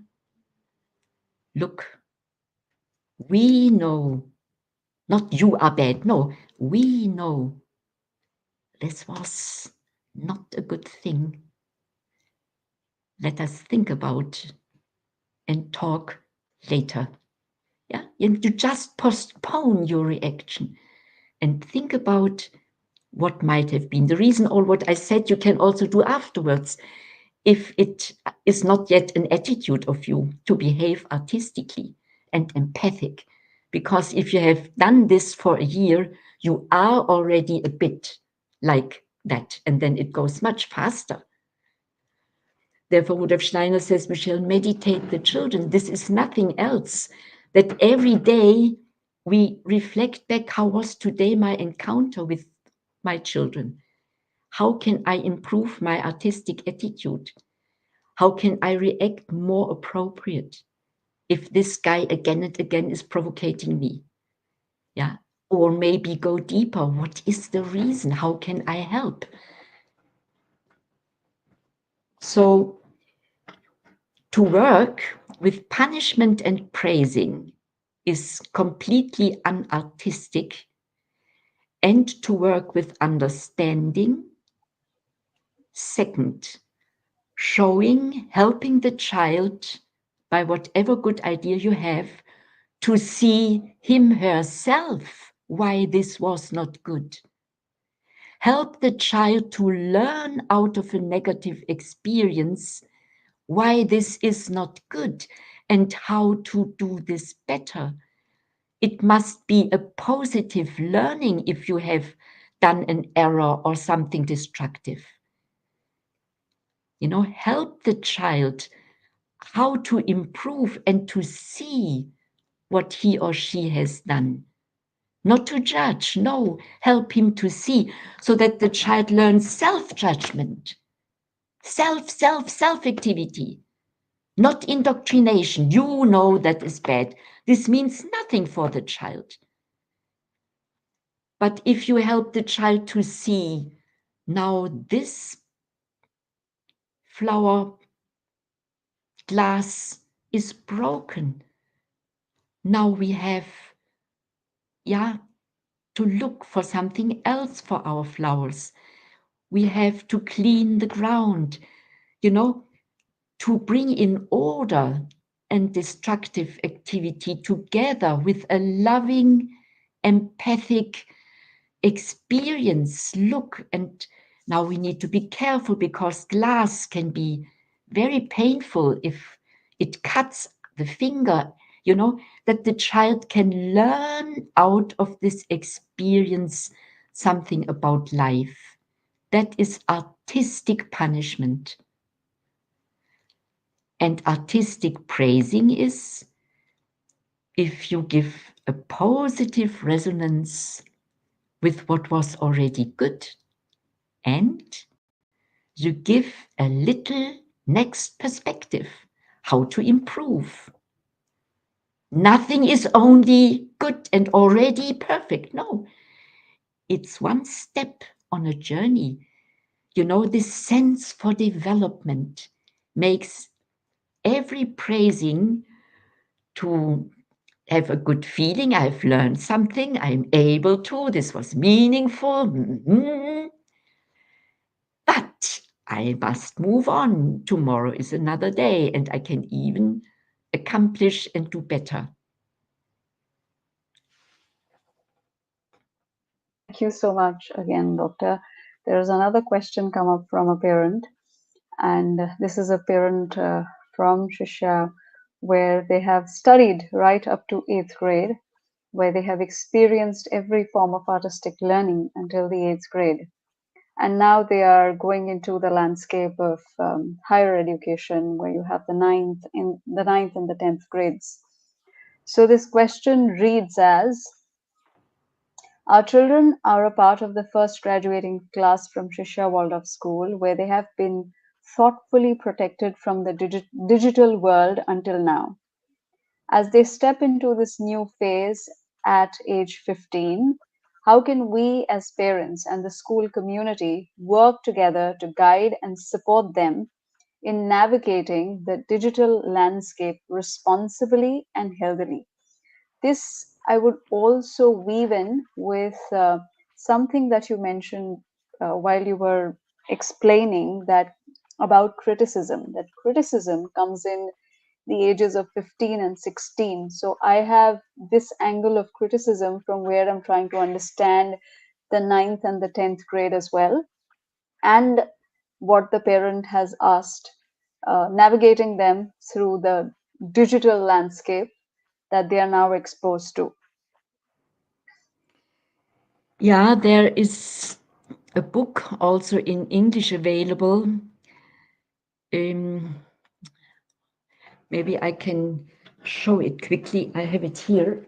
look, we know, not you are bad, no, we know this was not a good thing. Let us think about and talk later. Yeah, you just postpone your reaction and think about what might have been the reason, or what I said you can also do afterwards. If it is not yet an attitude of you to behave artistically and empathic, because if you have done this for a year, you are already a bit like that, and then it goes much faster. Therefore, Rudolf Steiner says we shall meditate the children. This is nothing else, that every day we reflect back, how was today my encounter with my children? How can I improve my artistic attitude? How can I react more appropriate if this guy again and again is provoking me? Yeah, or maybe go deeper. What is the reason? How can I help? So to work with punishment and praising is completely unartistic, and to work with understanding, second, showing, helping the child by whatever good idea you have to see him herself why this was not good. Help the child to learn out of a negative experience why this is not good and how to do this better. It must be a positive learning if you have done an error or something destructive. You know, help the child how to improve and to see what he or she has done. Not to judge, no, help him to see, so that the child learns self-judgment, self-activity, not indoctrination. You know that is bad. This means nothing for the child. But if you help the child to see, now this flower glass is broken. Now we have, to look for something else for our flowers. We have to clean the ground, to bring in order and destructive activity together with a loving, empathic experience. Look, and now we need to be careful because glass can be very painful if it cuts the finger, you know, that the child can learn out of this experience something about life. That is artistic punishment. And artistic praising is if you give a positive resonance with what was already good and you give a little next perspective, how to improve. Nothing is only good and already perfect. No, it's one step on a journey. You know, this sense for development makes every praising to have a good feeling. I've learned something. I'm able to. This was meaningful. But I must move on. Tomorrow is another day, and I can even accomplish and do better. Thank you so much again, Doctor. There is another question come up from a parent, and this is a parent from Shishyaa, where they have studied right up to 8th grade, where they have experienced every form of artistic learning until the 8th grade. And now they are going into the landscape of higher education, where you have the ninth and the 10th grades. So this question reads as, our children are a part of the first graduating class from Shishyaa Waldorf School, where they have been thoughtfully protected from the digital world until now. As they step into this new phase at age 15, how can we as parents and the school community work together to guide and support them in navigating the digital landscape responsibly and healthily? This I would also weave in with something that you mentioned while you were explaining that about criticism, that criticism comes in the ages of 15 and 16. So I have this angle of criticism from where I'm trying to understand the ninth and the 10th grade as well, and what the parent has asked, navigating them through the digital landscape that they are now exposed to. Yeah, there is a book also in English available. Maybe I can show it quickly. I have it here.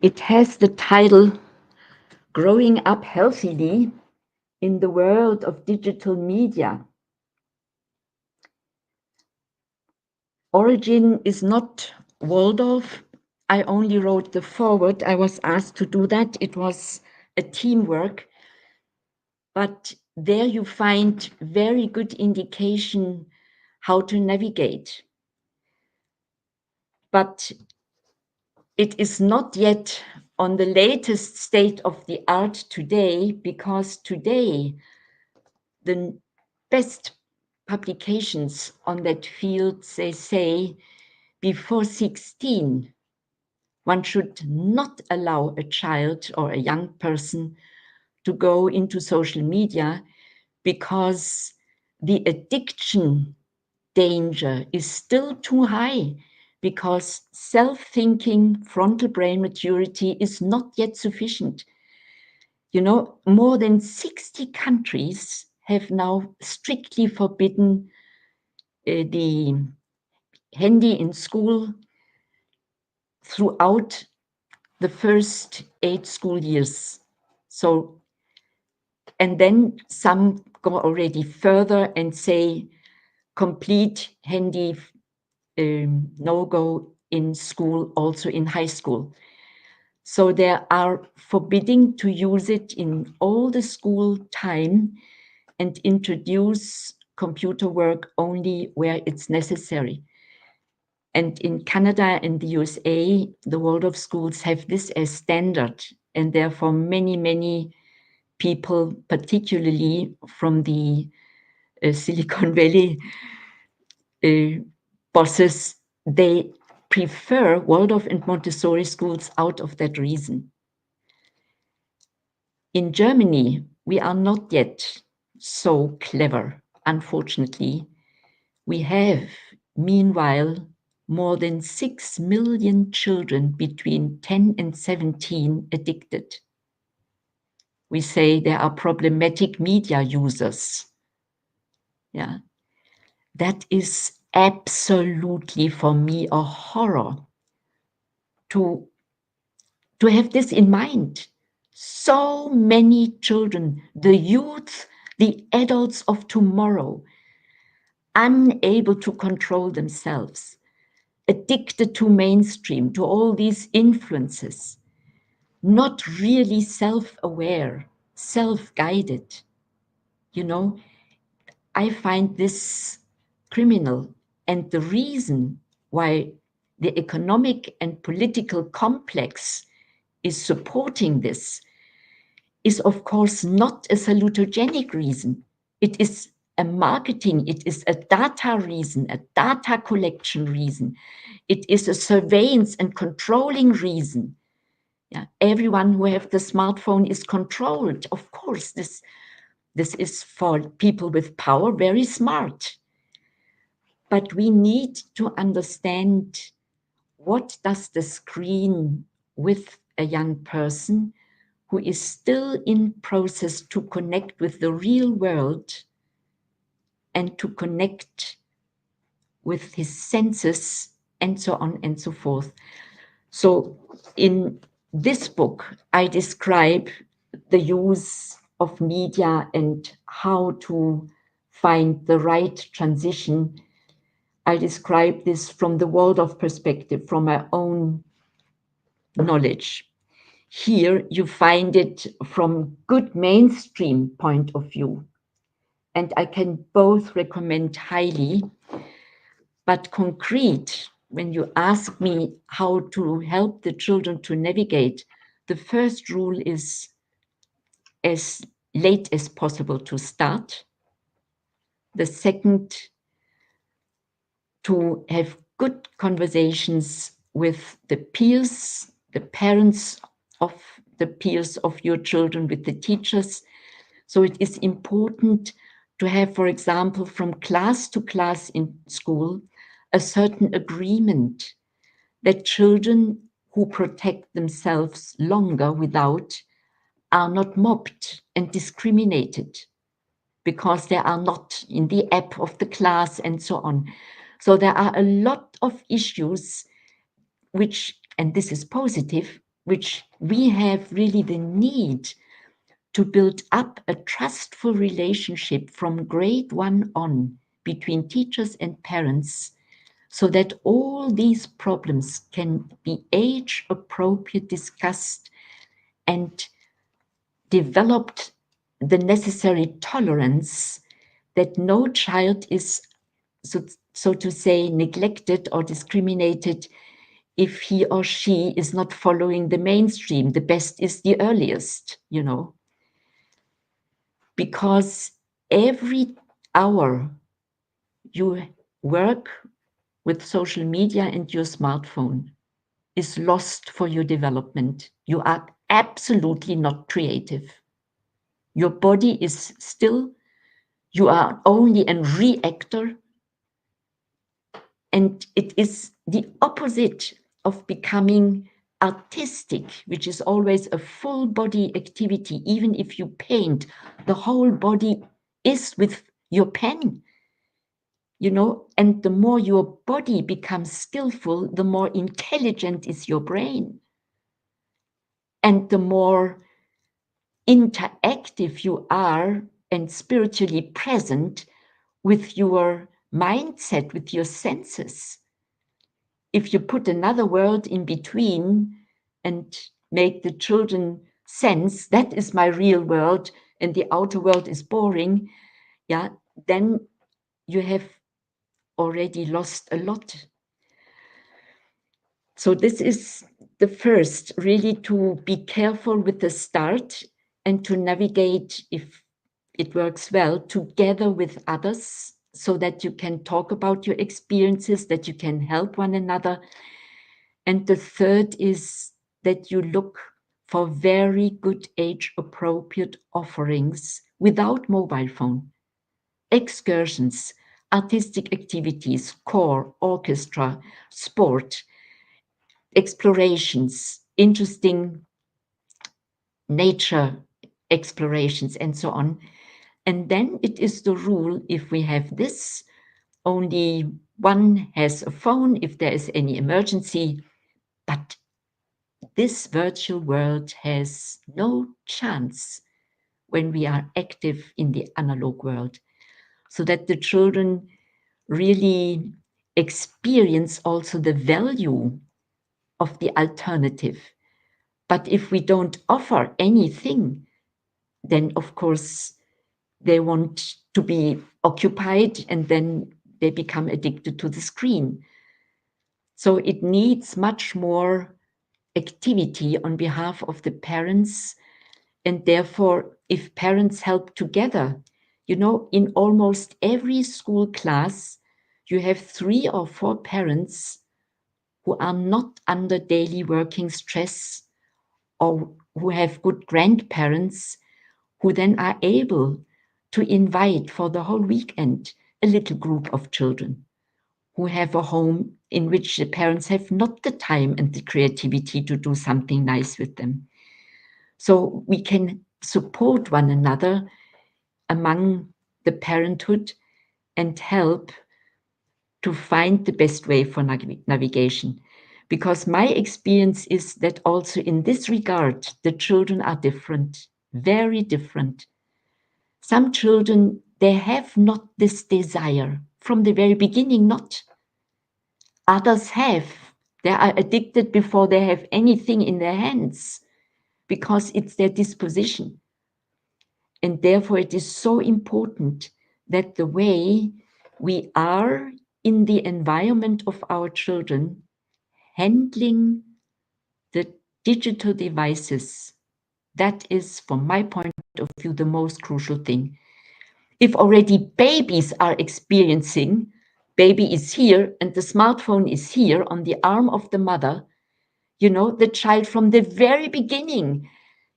It has the title Growing Up Healthily in the World of Digital Media. Origin is not Waldorf. I only wrote the foreword. I was asked to do that. It was a teamwork. But there you find very good indication how to navigate. But it is not yet on the latest state of the art today, because today the best publications on that field, they say before 16, one should not allow a child or a young person to go into social media, because the addiction danger is still too high, because self-thinking, frontal brain maturity is not yet sufficient. You know, more than 60 countries have now strictly forbidden the handy in school throughout the first 8 school years. So, and then some go already further and say complete handy no-go in school, also in high school. So they are forbidding to use it in all the school time and introduce computer work only where it's necessary. And in Canada and the USA, the Waldorf schools have this as standard. And therefore many, many people, particularly from the Silicon Valley bosses, they prefer Waldorf and Montessori schools out of that reason. In Germany, we are not yet so clever, unfortunately. We have, meanwhile, more than 6 million children between 10 and 17 addicted. We say there are problematic media users. Yeah, that is absolutely for me a horror to have this in mind. So many children, the youth, the adults of tomorrow, unable to control themselves, addicted to mainstream, to all these influences, not really self-aware, self-guided. You know, I find this criminal. And the reason why the economic and political complex is supporting this is, of course, not a salutogenic reason. It is a marketing, it is a data reason, a data collection reason. It is a surveillance and controlling reason. Yeah, everyone who have the smartphone is controlled. Of course, this is for people with power very smart. But we need to understand, what does the screen with a young person who is still in process to connect with the real world and to connect with his senses and so on and so forth. So in this book, I describe the use of media and how to find the right transition. I describe this from the Waldorf perspective, from my own knowledge. Here you find it from good mainstream point of view. And I can both recommend highly, but concrete, when you ask me how to help the children to navigate, the first rule is as late as possible to start. The second, to have good conversations with the peers, the parents of the peers of your children, with the teachers. So it is important to have, for example, from class to class in school, a certain agreement that children who protect themselves longer without are not mobbed and discriminated because they are not in the app of the class and so on. So there are a lot of issues which, and this is positive, which we have really the need to build up a trustful relationship from grade 1 on between teachers and parents, so that all these problems can be age appropriate, discussed, and developed the necessary tolerance that no child is, so to say, neglected or discriminated if he or she is not following the mainstream. The best is the earliest, you know. Because every hour you work with social media and your smartphone is lost for your development. You are absolutely not creative. Your body is still, you are only a reactor. And it is the opposite of becoming artistic, which is always a full body activity. Even if you paint, the whole body is with your pen, you know, and the more your body becomes skillful, the more intelligent is your brain. And the more interactive you are and spiritually present with your mindset, with your senses. If you put another word in between and make the children sense that is my real world and the outer world is boring, yeah, then you have already lost a lot. So this is the first, really, to be careful with the start and to navigate, if it works well, together with others, so that you can talk about your experiences, that you can help one another. And the third is that you look for very good age-appropriate offerings without mobile phone, excursions, artistic activities, choir, orchestra, sport, explorations, interesting nature explorations, and so on. And then it is the rule, if we have this, only one has a phone if there is any emergency, but this virtual world has no chance when we are active in the analog world, so that the children really experience also the value of the alternative. But if we don't offer anything, then of course they want to be occupied and then they become addicted to the screen. So it needs much more activity on behalf of the parents. And therefore, if parents help together, you know, in almost every school class, you have 3 or 4 parents who are not under daily working stress, or who have good grandparents who then are able to invite for the whole weekend a little group of children who have a home in which the parents have not the time and the creativity to do something nice with them. So we can support one another among the parenthood and help to find the best way for navigation. Because my experience is that also in this regard, the children are different, very different. Some children, they have not this desire from the very beginning, not. Others have. They are addicted before they have anything in their hands because it's their disposition. And therefore, it is so important that the way we are in the environment of our children, handling the digital devices, that is, from my point of view, the most crucial thing. If already babies are experiencing, baby is here and the smartphone is here on the arm of the mother, you know, the child from the very beginning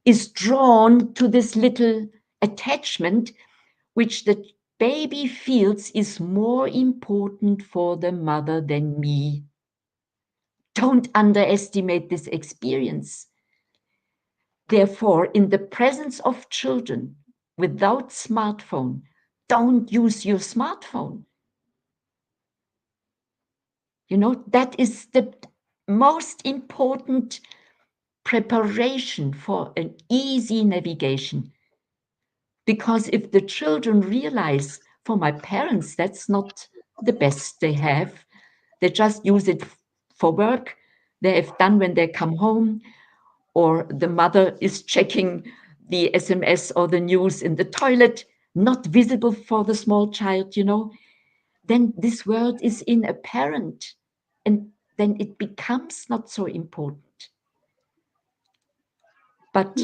is drawn to this little attachment, which the baby feels is more important for the mother than me. Don't underestimate this experience. Therefore, in the presence of children without smartphone, don't use your smartphone. You know, that is the most important preparation for an easy navigation. Because if the children realize, for my parents, that's not the best they have, they just use it for work, they have done when they come home, or the mother is checking the SMS or the news in the toilet, not visible for the small child, you know, then this world is inapparent, and then it becomes not so important. But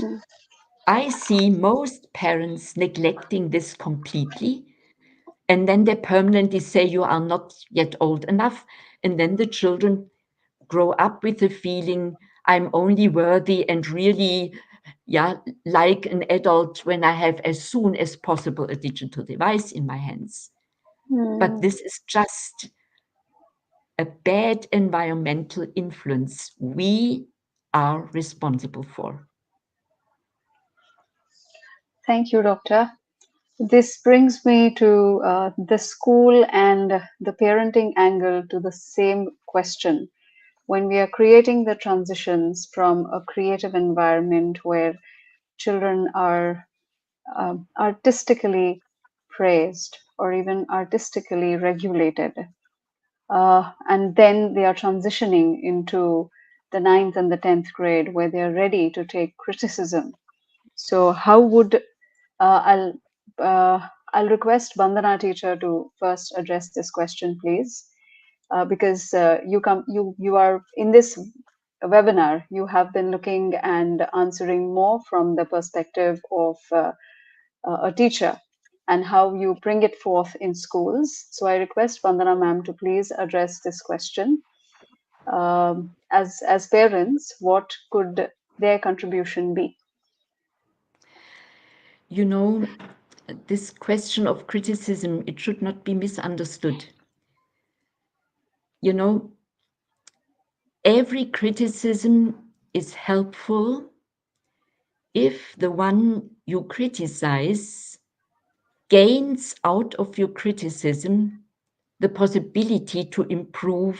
I see most parents neglecting this completely, and then they permanently say you are not yet old enough, and then the children grow up with the feeling I'm only worthy and really, yeah, like an adult when I have as soon as possible a digital device in my hands. But this is just a bad environmental influence we are responsible for. Thank you, Doctor. This brings me to the school and the parenting angle to the same question. When we are creating the transitions from a creative environment where children are artistically praised or even artistically regulated, and then they are transitioning into the ninth and the 10th grade where they're ready to take criticism. So how would I'll request Bandana teacher to first address this question, please, because you are in this webinar. You have been looking and answering more from the perspective of a teacher and how you bring it forth in schools. So I request Vandana ma'am to please address this question. As parents, what could their contribution be? You know, this question of criticism, it should not be misunderstood. You know, every criticism is helpful if the one you criticize gains out of your criticism the possibility to improve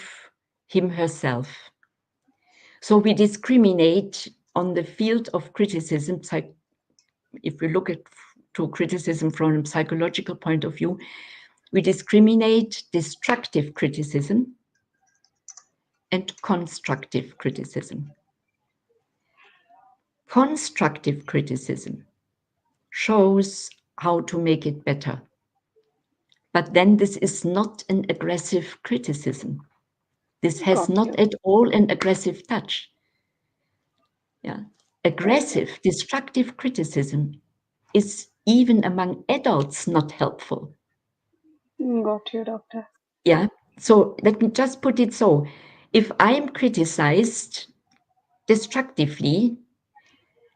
him herself. So we discriminate on the field of criticism. If we look at to criticism from a psychological point of view, we discriminate destructive criticism and constructive criticism. Constructive criticism shows how to make it better. But then this is not an aggressive criticism. This has Got not you. at all an aggressive touch. Yeah. Aggressive, destructive criticism is even among adults not helpful. Got you, doctor. Yeah. So let me just put it so. If I am criticized destructively,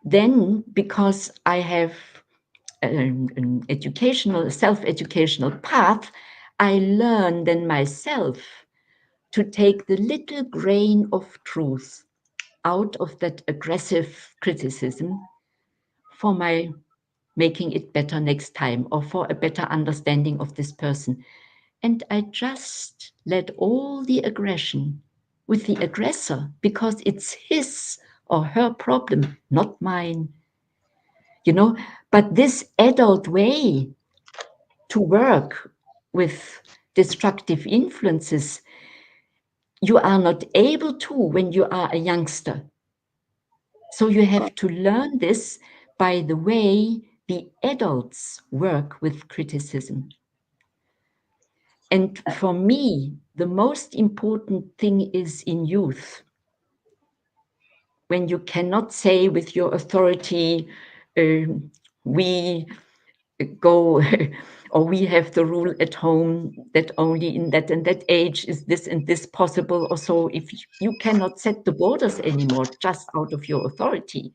then because I have an educational, self-educational path, I learn then myself to take the little grain of truth out of that aggressive criticism for my making it better next time or for a better understanding of this person. And I just let all the aggression with the aggressor because it's his or her problem, not mine. You know, but this adult way to work with destructive influences, you are not able to when you are a youngster. So you have to learn this by the way the adults work with criticism. And for me, the most important thing is in youth, when you cannot say with your authority, we go or we have the rule at home that only in that and that age is this and this possible, or so. If you cannot set the borders anymore just out of your authority,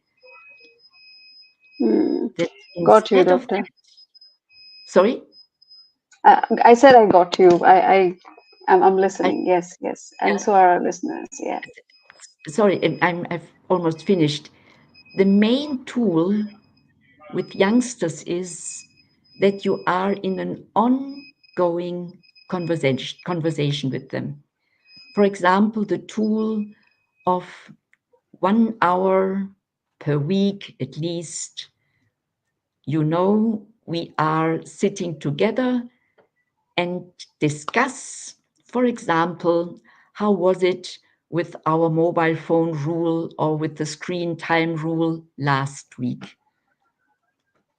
that Got you, instead of doctor. that, sorry, I said I got you. I'm I, listening. Yes, yes, and yeah, so are our listeners. Yeah. sorry, I've almost finished. The main tool with youngsters is that you are in an ongoing conversation with them. For example, the tool of 1 hour per week at least, we are sitting together and discuss, for example, how was it with our mobile phone rule or with the screen time rule last week?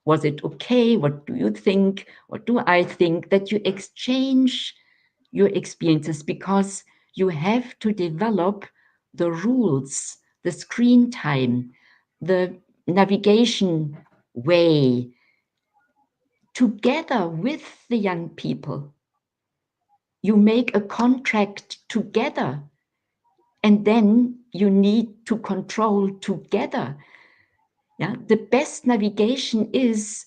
Was it okay? What do you think? What do I think? That you exchange your experiences, because you have to develop the rules, the screen time, the navigation way together with the young people. You make a contract together, and then you need to control together. Yeah, the best navigation is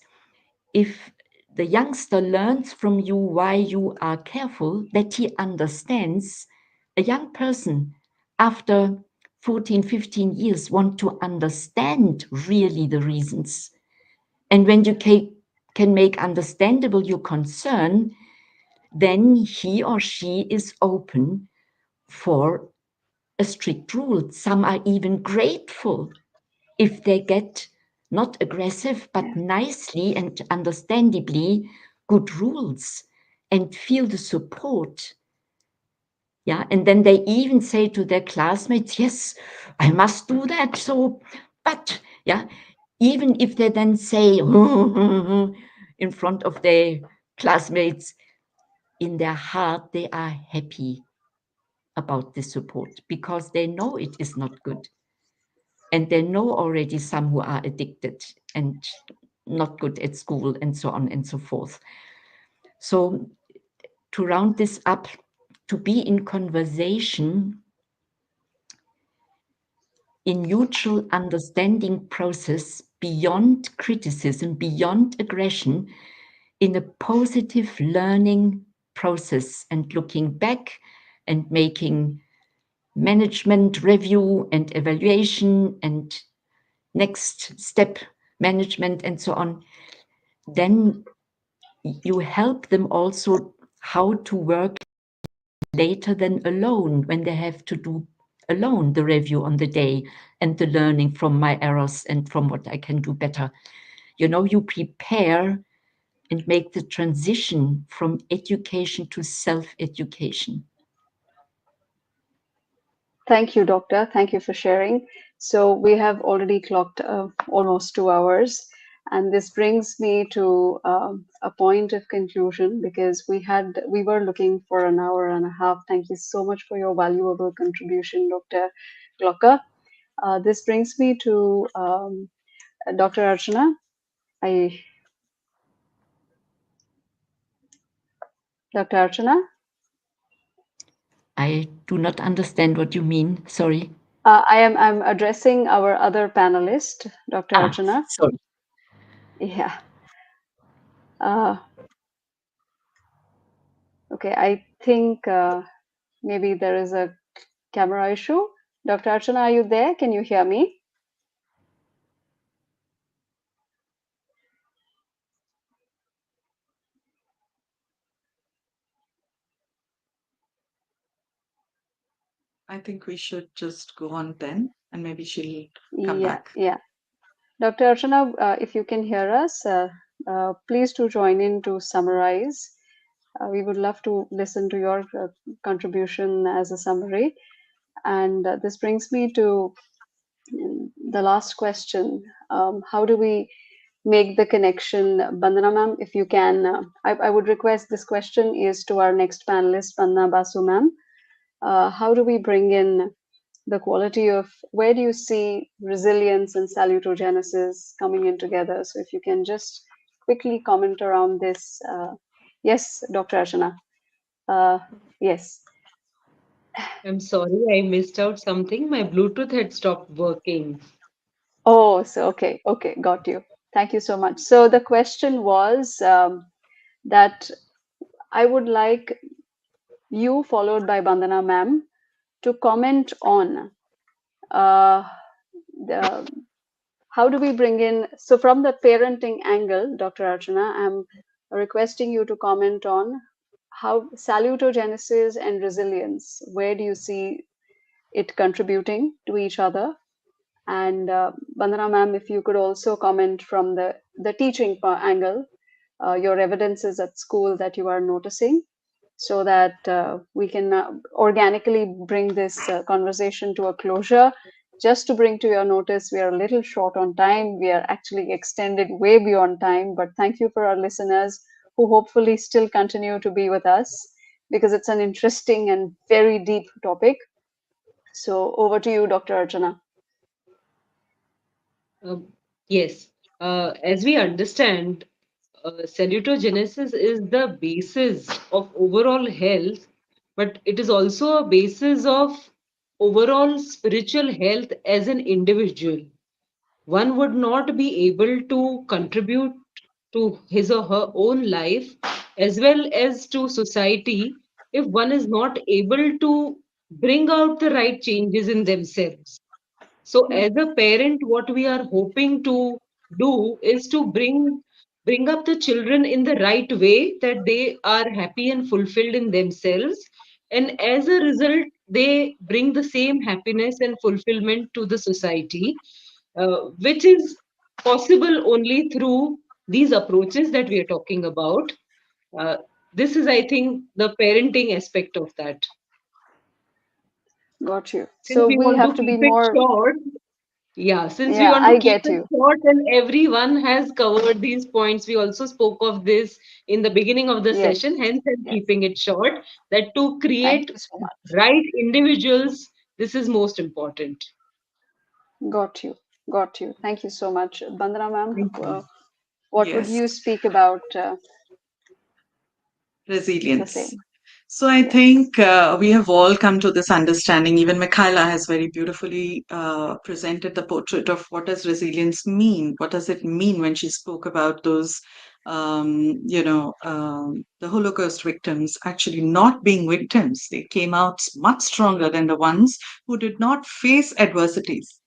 if the youngster learns from you why you are careful, that he understands. A young person after 14, 15 years want to understand really the reasons. And when you can make understandable your concern, then he or she is open for a strict rule. Some are even grateful if they get not aggressive, but nicely and understandably good rules and feel the support. Yeah, and then they even say to their classmates, yes, I must do that. So, but yeah, even if they then say in front of their classmates, in their heart, they are happy about the support because they know it is not good. And they know already some who are addicted and not good at school and so on and so forth. So to round this up, to be in conversation, in mutual understanding process beyond criticism, beyond aggression, in a positive learning process and looking back and making management review and evaluation and next step management and so on, then you help them also how to work later than alone when they have to do alone the review on the day and the learning from my errors and from what I can do better. You know, you prepare and make the transition from education to self-education. Thank you, Doctor. Thank you for sharing. So we have already clocked almost 2 hours, and this brings me to a point of conclusion because we were looking for an hour and a half. Thank you so much for your valuable contribution, Dr. Glocker. This brings me to Dr. Archana. Dr. Archana? I do not understand what you mean. Sorry. I'm addressing our other panelist, Dr. Archana. Sorry. Yeah. Okay, I think maybe there is a camera issue. Dr. Archana, are you there? Can you hear me? I think we should just go on then, and maybe she'll come Yeah, back. yeah. Dr. Archana, if you can hear us, please do join in to summarize. We would love to listen to your contribution as a summary. And this brings me to the last question. How do we make the connection? Bandana ma'am, if you can, I would request this question is to our next panelist, Bandana Basu ma'am. How do we bring in the quality of where do you see resilience and salutogenesis coming in together? So if you can just quickly comment around this. Yes, Dr. Archana. Yes. I'm sorry, I missed out something. My Bluetooth had stopped working. Oh, so okay, got you. Thank you so much. So the question was that I would like you, followed by Bandana ma'am, to comment on uh, the how do we bring in, so from the parenting angle, Dr. Archana, I'm requesting you to comment on how salutogenesis and resilience, where do you see it contributing to each other? And Bandana ma'am, if you could also comment from the teaching angle, your evidences at school that you are noticing, so that we can organically bring this conversation to a closure. Just to bring to your notice, we are a little short on time. We are actually extended way beyond time, but thank you for our listeners who hopefully still continue to be with us because it's an interesting and very deep topic. So over to you, Dr. Archana. Yes, as we understand, salutogenesis is the basis of overall health, but it is also a basis of overall spiritual health as an individual. One would not be able to contribute to his or her own life as well as to society if one is not able to bring out the right changes in themselves. So as a parent, what we are hoping to do is to bring up the children in the right way that they are happy and fulfilled in themselves. And as a result, they bring the same happiness and fulfillment to the society, which is possible only through these approaches that we are talking about. Uh, this is, I think, the parenting aspect of that. Got you. Since So we we want have to to be keep it more, short, yeah, since we yeah, want to I keep get it you. short and everyone has covered these points, we also spoke of this in the beginning of the Yes, session, hence I'm yes. keeping it short, that to Thank create you so much. right individuals, this is most important. Got you. Got you. Thank you so much. Bandana ma'am, Thank you. what would Yes, you speak about the resilience. same? So I Yes. think we have all come to this understanding. Even Michaela has very beautifully presented the portrait of what does resilience mean? What does it mean when she spoke about those, the Holocaust victims actually not being victims? They came out much stronger than the ones who did not face adversities.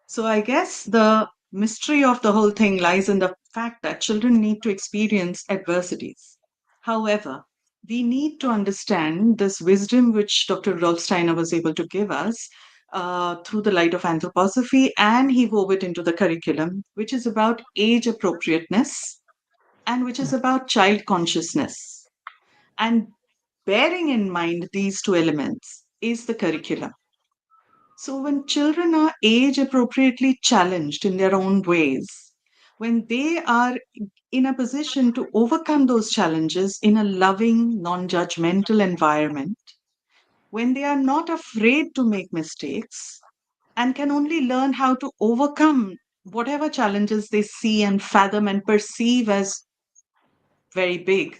So I guess the mystery of the whole thing lies in the fact that children need to experience adversities. However, we need to understand this wisdom which Dr. Rudolf Steiner was able to give us through the light of anthroposophy, and he wove it into the curriculum, which is about age appropriateness and which is about child consciousness. And bearing in mind these two elements is the curriculum. So, when children are age appropriately challenged in their own ways, when they are in a position to overcome those challenges in a loving, non judgmental environment, when they are not afraid to make mistakes and can only learn how to overcome whatever challenges they see and fathom and perceive as very big,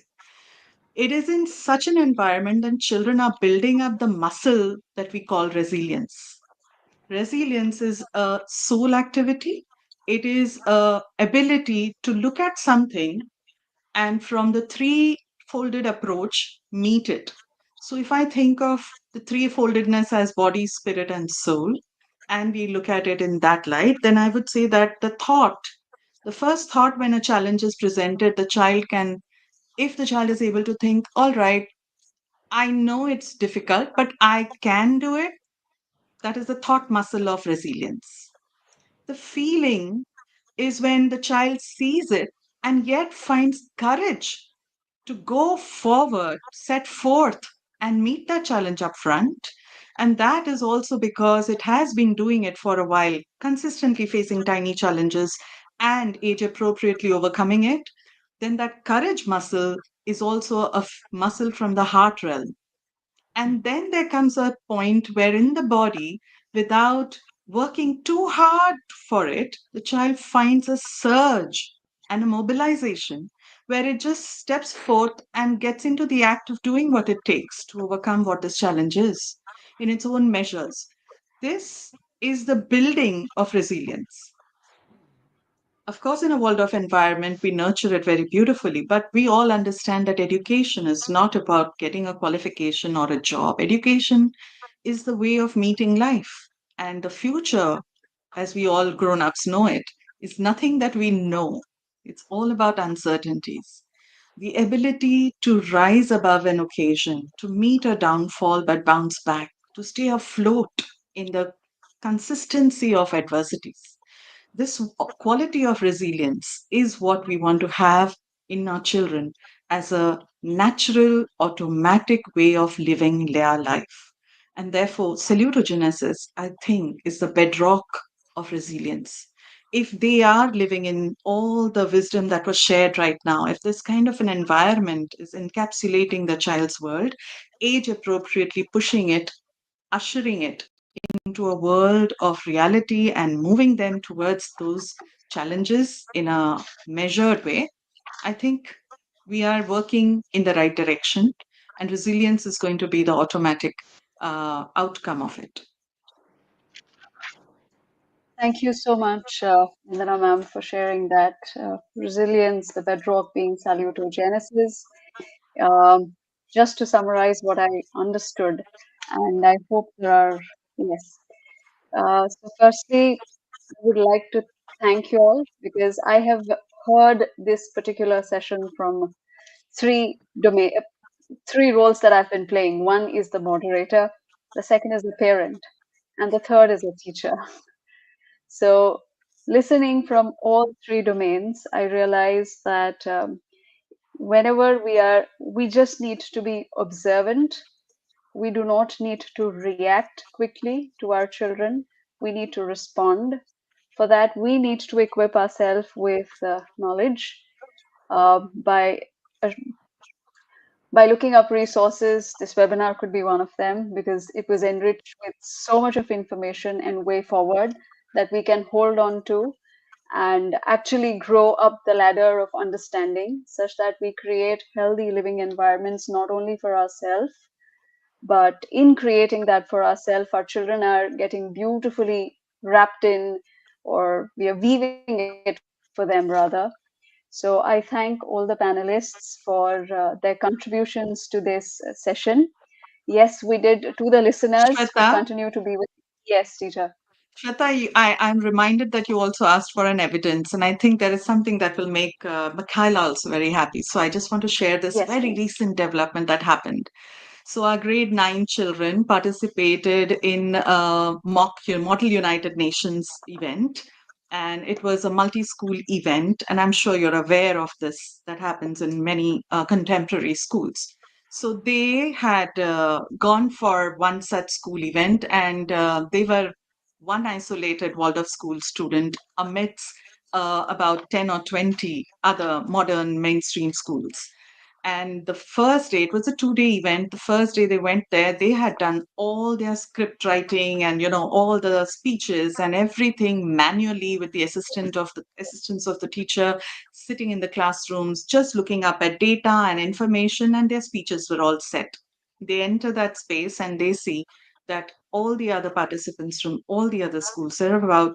it is in such an environment that children are building up the muscle that we call resilience. Resilience is a soul activity. It is a ability to look at something and from the three folded approach meet it. So if I think of the three foldedness as body, spirit, and soul, and we look at it in that light, then I would say that the first thought when a challenge is presented, the child can, if the child is able to think, all right, I know it's difficult, but I can do it. That is the thought muscle of resilience. The feeling is when the child sees it and yet finds courage to go forward, set forth, and meet that challenge up front. And that is also because it has been doing it for a while, consistently facing tiny challenges and age appropriately overcoming it. Then that courage muscle is also a muscle from the heart realm. And then there comes a point where in the body, without working too hard for it, the child finds a surge and a mobilization where it just steps forth and gets into the act of doing what it takes to overcome what this challenge is in its own measures. This is the building of resilience. Of course, in a Waldorf environment, we nurture it very beautifully, but we all understand that education is not about getting a qualification or a job. Education is the way of meeting life. And the future, as we all grown ups know it, is nothing that we know. It's all about uncertainties. The ability to rise above an occasion, to meet a downfall but bounce back, to stay afloat in the consistency of adversities. This quality of resilience is what we want to have in our children as a natural, automatic way of living their life. And therefore, salutogenesis, I think, is the bedrock of resilience. If they are living in all the wisdom that was shared right now, if this kind of an environment is encapsulating the child's world, age appropriately pushing it, ushering it into a world of reality and moving them towards those challenges in a measured way, I think we are working in the right direction, and resilience is going to be the automatic outcome of it. Thank you so much, Vandana ma'am, for sharing that. Resilience, the bedrock being salutogenesis. Just to summarize what I understood, and I hope there are, yes. So, firstly, I would like to thank you all because I have heard this particular session from three domain, three roles that I've been playing. One is the moderator, the second is the parent, and the third is a teacher. So, listening from all three domains, I realized that whenever we just need to be observant we do not need to react quickly to our children. We need to respond. For that, we need to equip ourselves with knowledge by uh, by looking up resources. This webinar could be one of them because it was enriched with so much of information and way forward that we can hold on to and actually grow up the ladder of understanding such that we create healthy living environments not only for ourselves, but in creating that for ourselves, our children are getting beautifully wrapped in, or we are weaving it for them rather. So I thank all the panelists for their contributions to this session. Yes, we did, to the listeners who Shweta, continue to be with. Yes, teacher. I'm reminded that you also asked for an evidence, and I think there is something that will make Michaela also very happy. So I just want to share this Yes, very please. recent development that happened. So our grade 9 children participated in a Model United Nations event, and it was a multi-school event. And I'm sure you're aware of this, that happens in many contemporary schools. So they had gone for one such school event, and they were one isolated Waldorf School student amidst about 10 or 20 other modern mainstream schools. And the first day, it was a 2 day event. The first day they went there, they had done all their script writing and all the speeches and everything manually with the assistance of the teacher, sitting in the classrooms, just looking up at data and information, and their speeches were all set. They enter that space and they see that all the other participants from all the other schools, there are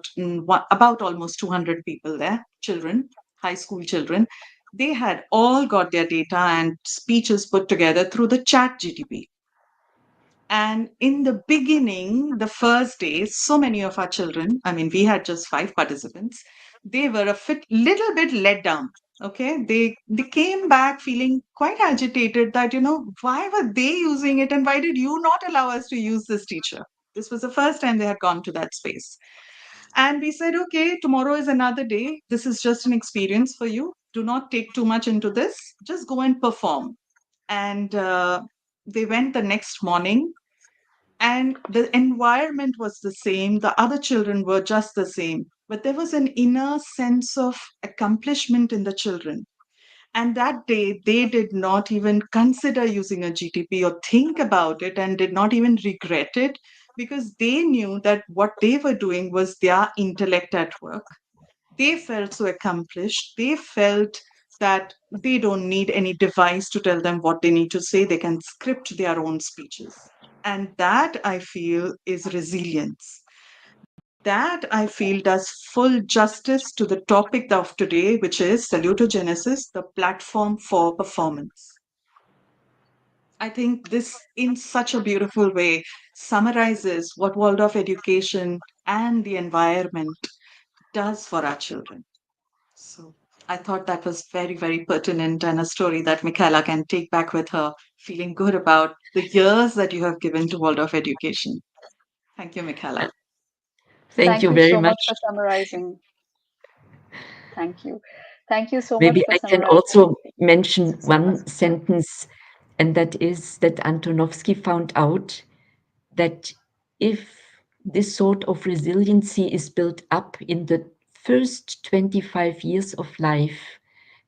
about almost 200 people there, children, high school children. They had all got their data and speeches put together through the chat GTP. And in the beginning, the first day, so many of our children, I mean, we had just 5 participants, they were little bit let down. Okay, they came back feeling quite agitated that, why were they using it and why did you not allow us to use this, teacher? This was the first time they had gone to that space. And we said, okay, tomorrow is another day. This is just an experience for you. Do not take too much into this. Just go and perform. And they went the next morning, and the environment was the same. The other children were just the same. But there was an inner sense of accomplishment in the children. And that day, they did not even consider using a GTP or think about it and did not even regret it because they knew that what they were doing was their intellect at work. They felt so accomplished. They felt that they don't need any device to tell them what they need to say. They can script their own speeches. And that I feel is resilience. That I feel does full justice to the topic of today, which is Salutogenesis, the platform for performance. I think this, in such a beautiful way, summarizes what Waldorf education and the environment does for our children. So I thought that was very, very pertinent and a story that Michaela can take back with her, feeling good about the years that you have given to Waldorf education. Thank you, Michaela. Thank Thank you you very so much much. for summarizing. Thank you. Thank you so much Maybe for I can summarizing also mention this for us. one sentence, and that is that Antonovsky found out that if this sort of resiliency is built up in the first 25 years of life,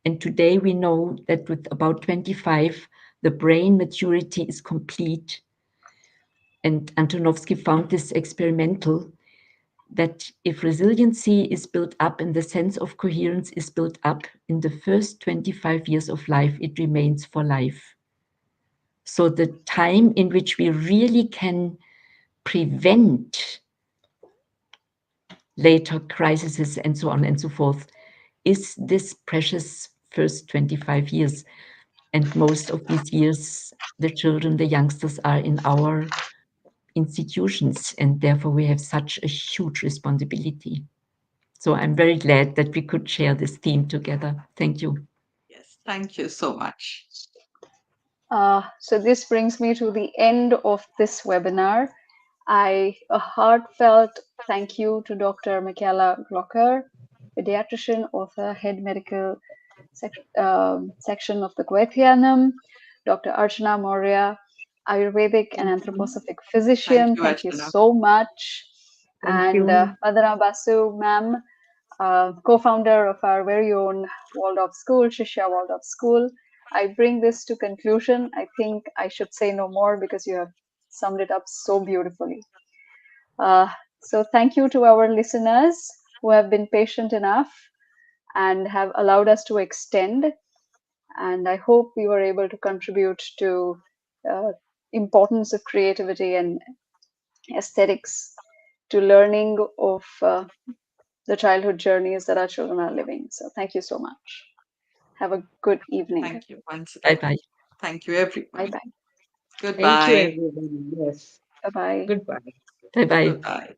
and today we know that with about 25, the brain maturity is complete. And Antonovsky found this experimental, that if resiliency is built up and the sense of coherence is built up in the first 25 years of life, it remains for life. So the time in which we really can prevent later crises and so on and so forth is this precious first 25 years. And most of these years, the children, the youngsters are in our institutions, and therefore we have such a huge responsibility. So I'm very glad that we could share this theme together. Thank you. Yes, thank you so much. So this brings me to the end of this webinar. A heartfelt thank you to Dr. Michaela Glocker, pediatrician, author, head medical section of the Goetheanum, Dr. Archana Maurya, Ayurvedic and Thank you. anthroposophic physician. Thank you, Thank you Archana. so much. Thank And you. Madana Basu, ma'am, co-founder of our very own Waldorf School, Shishyaa Waldorf School. I bring this to conclusion. I think I should say no more because you have summed it up so beautifully. So thank you to our listeners who have been patient enough and have allowed us to extend. And I hope we were able to contribute to importance of creativity and aesthetics to learning of the childhood journeys that our children are living. So thank you so much. Have a good evening. Thank you once Bye again. bye. Thank you, Bye everyone. bye. Thank you, Goodbye. everyone. Yes. Bye bye. Goodbye. Bye bye. Goodbye.